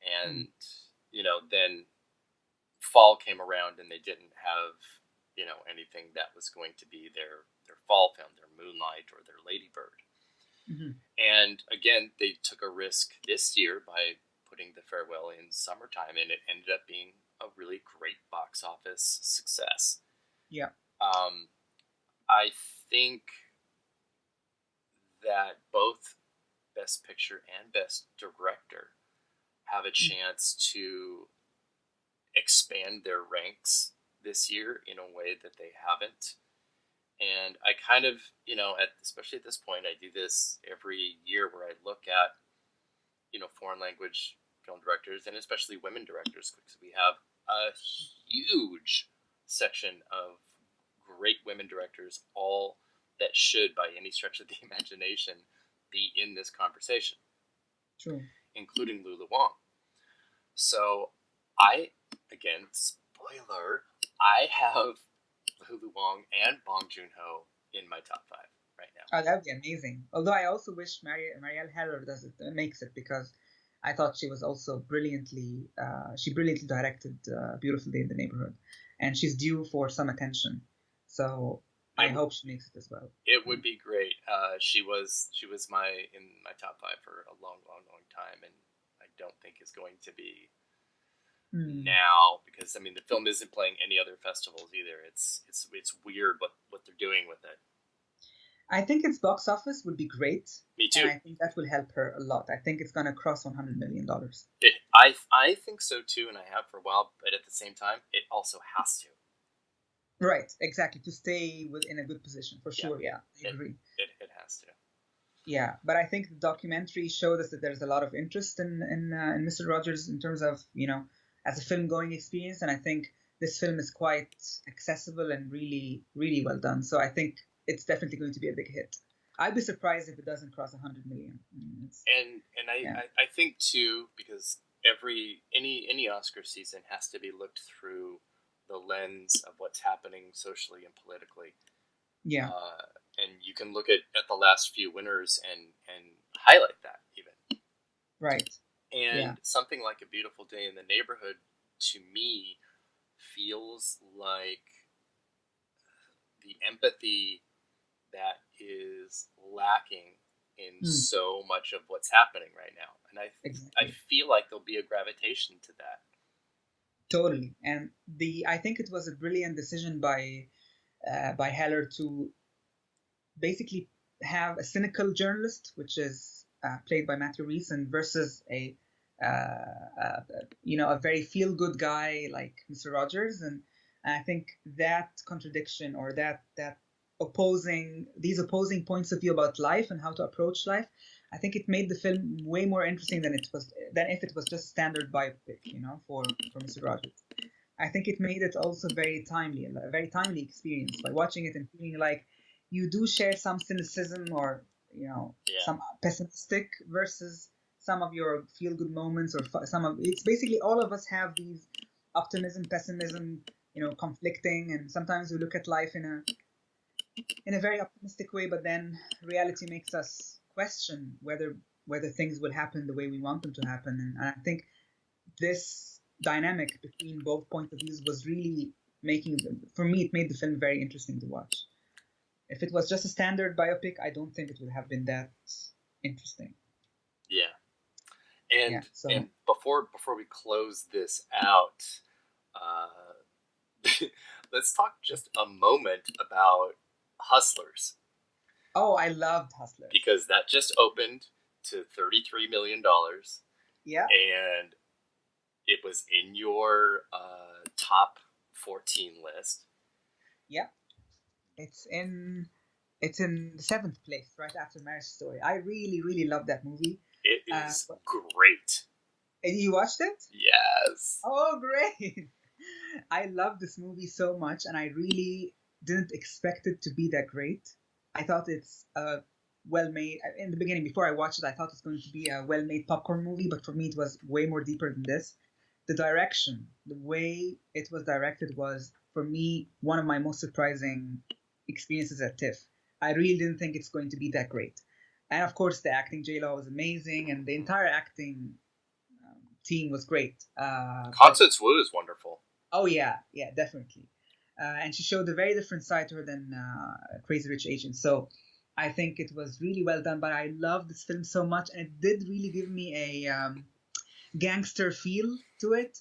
and then fall came around and they didn't have anything that was going to be their fall film, their Moonlight or their Lady Bird. And again, they took a risk this year by putting The Farewell in summertime, and it ended up being a really great box office success. Yeah. I think that both Best Picture and Best Director have a chance to expand their ranks this year in a way that they haven't. And I kind of, especially at this point, I do this every year where I look at, foreign language film directors and especially women directors, because we have a huge section of great women directors, all that should, by any stretch of the imagination, be in this conversation. True. Including Lulu Wang. So again, spoiler, I have Lulu Wang and Bong Joon-ho in my top 5 right now. Oh, that would be amazing. Although I also wish Marielle Heller makes it, because I thought she was also brilliantly directed Beautiful Day in the Neighborhood, and she's due for some attention. So I hope she makes it as well. It would be great. She was in my top 5 for a long time, and I don't think is going to be now, because the film isn't playing any other festivals either. It's weird what they're doing with it. I think its box office would be great. Me too. And I think that will help her a lot. I think it's gonna cross $100 million. I think so too, and I have for a while. But at the same time, it also has to. Right, exactly, to stay in a good position for sure. Yeah, I agree. It has to. Yeah, but I think the documentary showed us that there's a lot of interest in Mr. Rogers in terms of as a film going experience, and I think this film is quite accessible and really, really well done. So I think it's definitely going to be a big hit. I'd be surprised if it doesn't cross 100 million. I think too, because any Oscar season has to be looked through the lens of what's happening socially and politically. Yeah. And you can look at the last few winners and highlight that even. Right. And something like A Beautiful Day in the Neighborhood, to me, feels like the empathy that is lacking in so much of what's happening right now. And I feel like there'll be a gravitation to that. Totally. And I think it was a brilliant decision by Heller to basically have a cynical journalist, which is played by Matthew Rhys, and versus a very feel good guy like Mr. Rogers. And I think that contradiction, or that these opposing points of view about life and how to approach life, I think it made the film way more interesting than if it was just standard biopic, for Mr. Rogers. I think it made it also a very timely experience by watching it and feeling like you do share some cynicism, or some pessimistic versus some of your feel good moments, or it's basically all of us have these optimism, pessimism, conflicting, and sometimes we look at life in a very optimistic way, but then reality makes us question whether things will happen the way we want them to happen. And I think this dynamic between both points of views was really for me, it made the film very interesting to watch. If it was just a standard biopic, I don't think it would have been that interesting. Yeah. And before we close this out, let's talk just a moment about Hustlers. Oh, I loved Hustlers. Because that just opened to $33 million. Yeah. And it was in your top 14 list. Yeah. It's in the 7th place, right after Marriage Story. I really, really love that movie. It is great. And you watched it? Yes. Oh, great. I love this movie so much, and I really didn't expect it to be that great. I thought it's well-made. In the beginning, before I watched it, I thought it's going to be a well-made popcorn movie, but for me, it was way more deeper than this. The direction, the way it was directed was, for me, one of my most surprising experiences at TIFF. I really didn't think it's going to be that great. And of course, the acting, J-Lo, was amazing, and the entire acting team was great. Constance Wu is wonderful. Oh, yeah, definitely. And she showed a very different side to her than Crazy Rich Asians. So I think it was really well done, but I love this film so much, and it did really give me a gangster feel to it.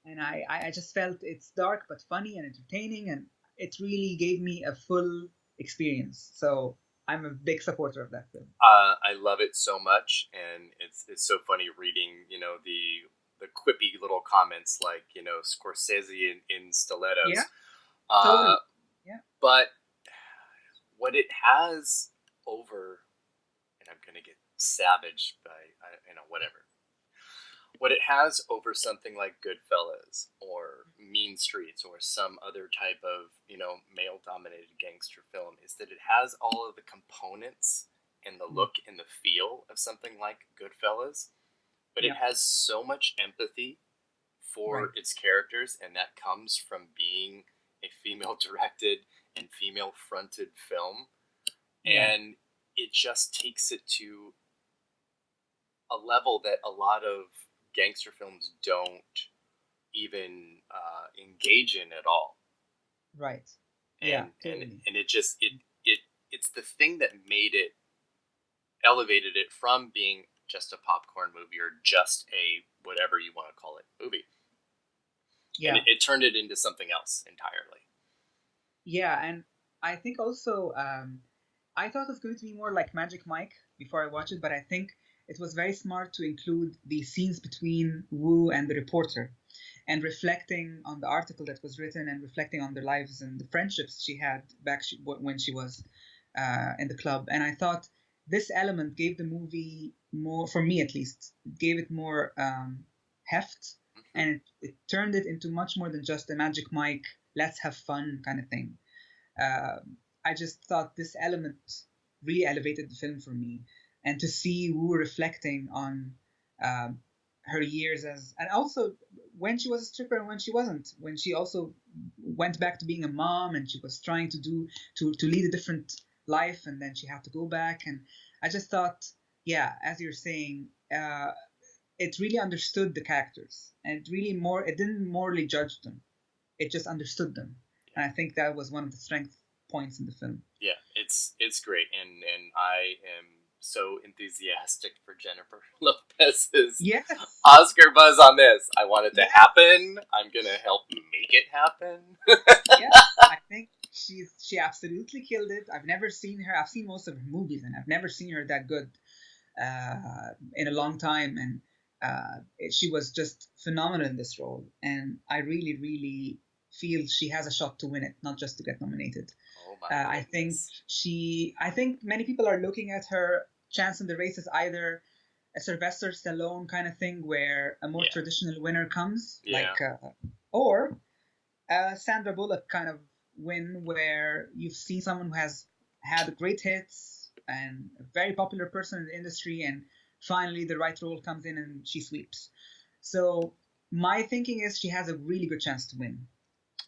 And I just felt it's dark but funny and entertaining, and it really gave me a full experience. So I'm a big supporter of that film. I love it so much, and it's so funny reading, the quippy little comments like, Scorsese in stilettos. Yeah, totally. Yeah. But what it has over, and I'm gonna get savage by whatever. What it has over something like Goodfellas or Mean Streets or some other type of, male-dominated gangster film is that it has all of the components and the look and the feel of something like Goodfellas, but it has so much empathy for its characters, and that comes from being a female-directed and female-fronted film, and it just takes it to a level that a lot of gangster films don't even engage in at all. Right. And totally. and it just it's the thing that elevated it from being just a popcorn movie or just a whatever you want to call it movie. Yeah. And it turned it into something else entirely. Yeah, and I think also I thought it was going to be more like Magic Mike before I watched it, but I think it was very smart to include the scenes between Wu and the reporter, and reflecting on the article that was written, and reflecting on their lives and the friendships she had when she was in the club. And I thought this element gave the movie more, for me at least, gave it more heft, and it turned it into much more than just a Magic Mike, let's have fun kind of thing. I just thought this element really elevated the film for me. And to see Wu reflecting on her years and also when she was a stripper and when she wasn't, when she also went back to being a mom and she was trying to lead a different life, and then she had to go back. And I just thought, as you're saying, it really understood the characters, and it didn't morally judge them. It just understood them. And I think that was one of the strength points in the film. Yeah, it's great. And I am so enthusiastic for Jennifer Lopez's Yes. Oscar buzz on this. I want it to Yes. happen. I'm gonna help make it happen. Yeah, I think she absolutely killed it. I've never seen her. I've seen most of her movies, and I've never seen her that good in a long time. And she was just phenomenal in this role. And I really, really feel she has a shot to win it, not just to get nominated. Oh my I think goodness. I think many people are looking at her chance in the race as either a Sylvester Stallone kind of thing, where a more Yeah. traditional winner comes, Yeah. or a Sandra Bullock kind of win, where you've seen someone who has had great hits and a very popular person in the industry, and finally the right role comes in and she sweeps. So my thinking is she has a really good chance to win.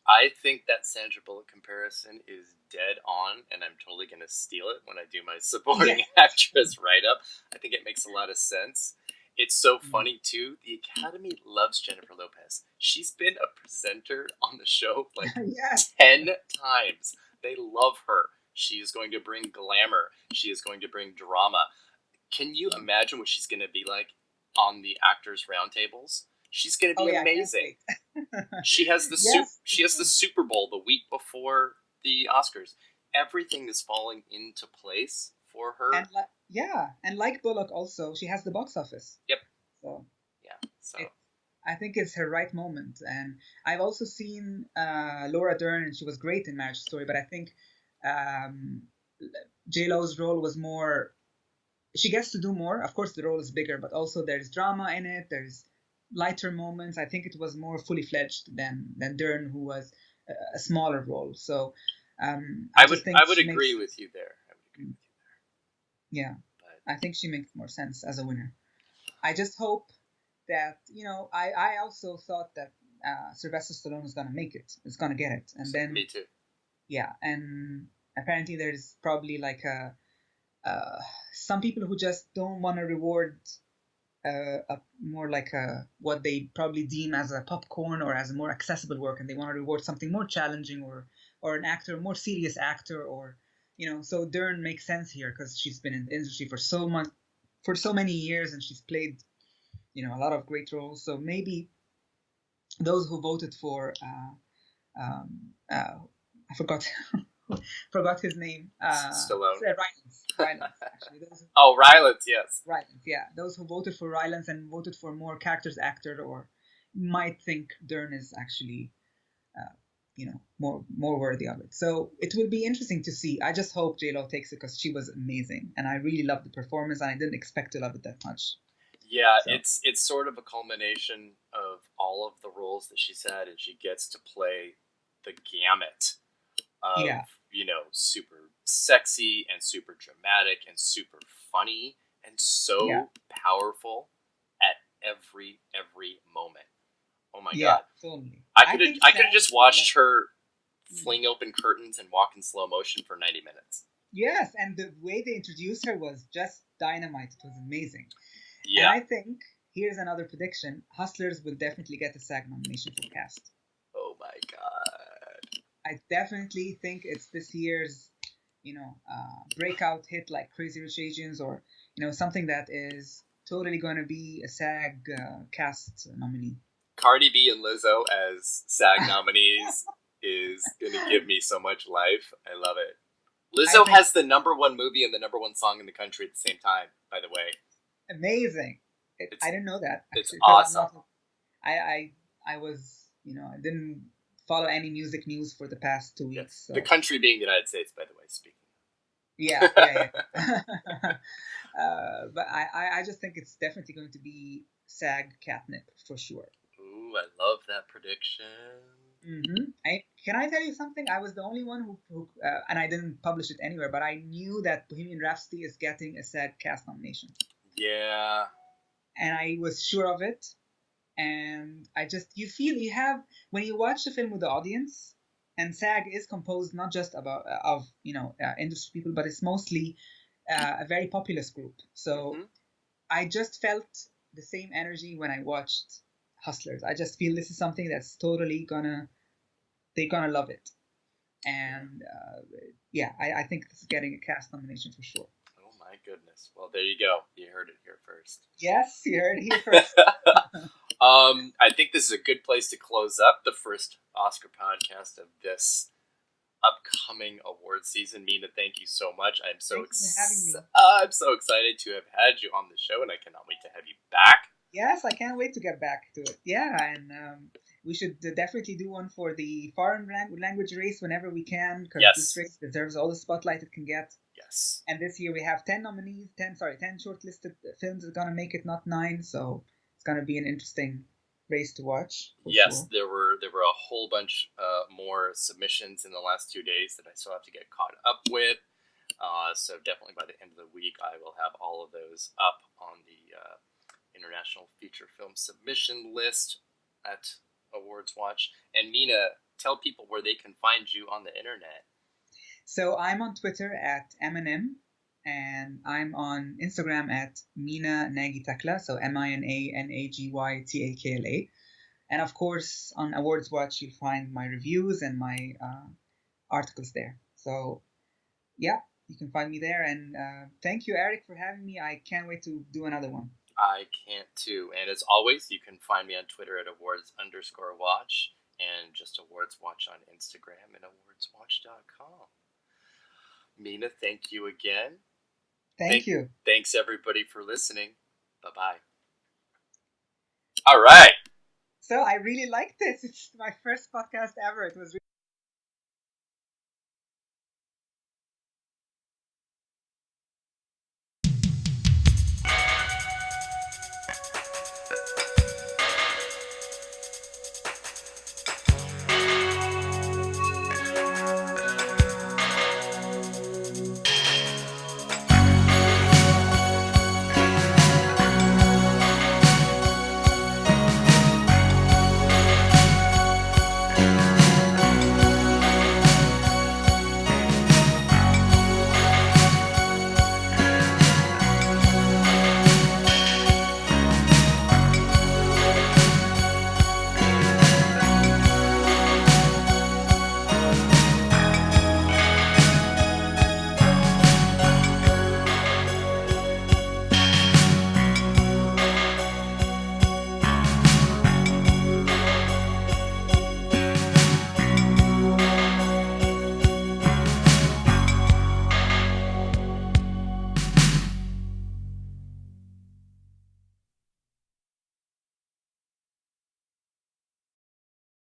I think that Sandra Bullock comparison is dead on, and I'm totally going to steal it when I do my supporting Yes. actress write-up. I think it makes a lot of sense. It's so funny, too. The Academy loves Jennifer Lopez. She's been a presenter on the show like Yes. 10 times. They love her. She is going to bring glamour. She is going to bring drama. Can you imagine what she's going to be like on the actors' roundtables? She's going to be amazing. She has the she has the Super Bowl the week before the Oscars. Everything is falling into place for her. And and like Bullock also, she has the box office. Yep. So yeah. So I think it's her right moment. And I've also seen Laura Dern, and she was great in Marriage Story. But I think J-Lo's role was more. She gets to do more. Of course, the role is bigger, but also there's drama in it. There's lighter moments. I think it was more fully fledged than Dern, who was a smaller role. So I would agree with you there. Yeah, but I think she makes more sense as a winner. I just hope that I also thought that Sylvester Stallone is gonna make it. Is gonna get it, and then me too. Yeah, and apparently there's probably like some people who just don't want to reward more like what they probably deem as a popcorn or as a more accessible work, and they want to reward something more challenging or an actor, more serious actor, or so Dern makes sense here because she's been in the industry for so many years, and she's played a lot of great roles. So maybe those who voted for I forgot his name. Stallone. Rylance, actually. Rylance, yes. Rylance, yeah. Those who voted for Rylance and voted for more characters actor, or might think Dern is actually, more worthy of it. So it will be interesting to see. I just hope J-Lo takes it because she was amazing, and I really loved the performance, and I didn't expect to love it that much. Yeah, so. It's sort of a culmination of all of the roles that she's had, and she gets to play the gamut of, super sexy and super dramatic and super funny and so powerful at every moment. Oh my god. Totally. I could have just watched her fling open curtains and walk in slow motion for 90 minutes. Yes, and the way they introduced her was just dynamite. It was amazing. Yeah. And I think, here's another prediction, Hustlers will definitely get a SAG nomination for cast. Oh my god. I definitely think it's this year's, breakout hit like Crazy Rich Asians, or, something that is totally going to be a SAG cast nominee. Cardi B and Lizzo as SAG nominees is going to give me so much life. I love it. Lizzo has the #1 movie and the #1 song in the country at the same time, by the way. Amazing. I didn't know that. Actually, it's awesome. I was, I didn't follow any music news for the past 2 weeks. Yes. So. The country being the United States, by the way, speaking. Yeah. But I just think it's definitely going to be SAG catnip for sure. Ooh, I love that prediction. Mm-hmm. Can I tell you something? I was the only one who and I didn't publish it anywhere, but I knew that Bohemian Rhapsody is getting a SAG cast nomination. Yeah. And I was sure of it. And you have, when you watch the film with the audience, and SAG is composed not just of industry people, but it's mostly a very populist group. So I just felt the same energy when I watched Hustlers. I just feel this is something that's totally they're gonna love it. And I think this is getting a cast nomination for sure. Oh my goodness. Well, there you go. You heard it here first. Yes, you heard it here first. I think this is a good place to close up the first Oscar podcast of this upcoming award season. Mina, thank you so much. I'm so I'm so excited to have had you on the show, and I cannot wait to have you back. Yes, I can't wait to get back to it. Yeah, and we should definitely do one for the foreign language race whenever we can, because this race deserves all the spotlight it can get. Yes. And this year we have 10 nominees, 10 shortlisted films are gonna make it, not 9. So it's gonna be an interesting race to watch. Yes, sure. there were a whole bunch more submissions in the last 2 days that I still have to get caught up with. So definitely by the end of the week, I will have all of those up on the International Feature Film Submission list at AwardsWatch. And Mina, tell people where they can find you on the internet. So I'm on Twitter at Eminem, and I'm on Instagram at Mina Takla, so MINANAGYTAKLA. And of course, on AwardsWatch, you'll find my reviews and my articles there. So, yeah, you can find me there. And thank you, Eric, for having me. I can't wait to do another one. I can't too. And as always, you can find me on Twitter at awards_watch and just AwardsWatch on Instagram and awardswatch.com. Mina, thank you again. Thank you. Thanks, everybody, for listening. Bye-bye. All right. So I really liked this. It's my first podcast ever. It was really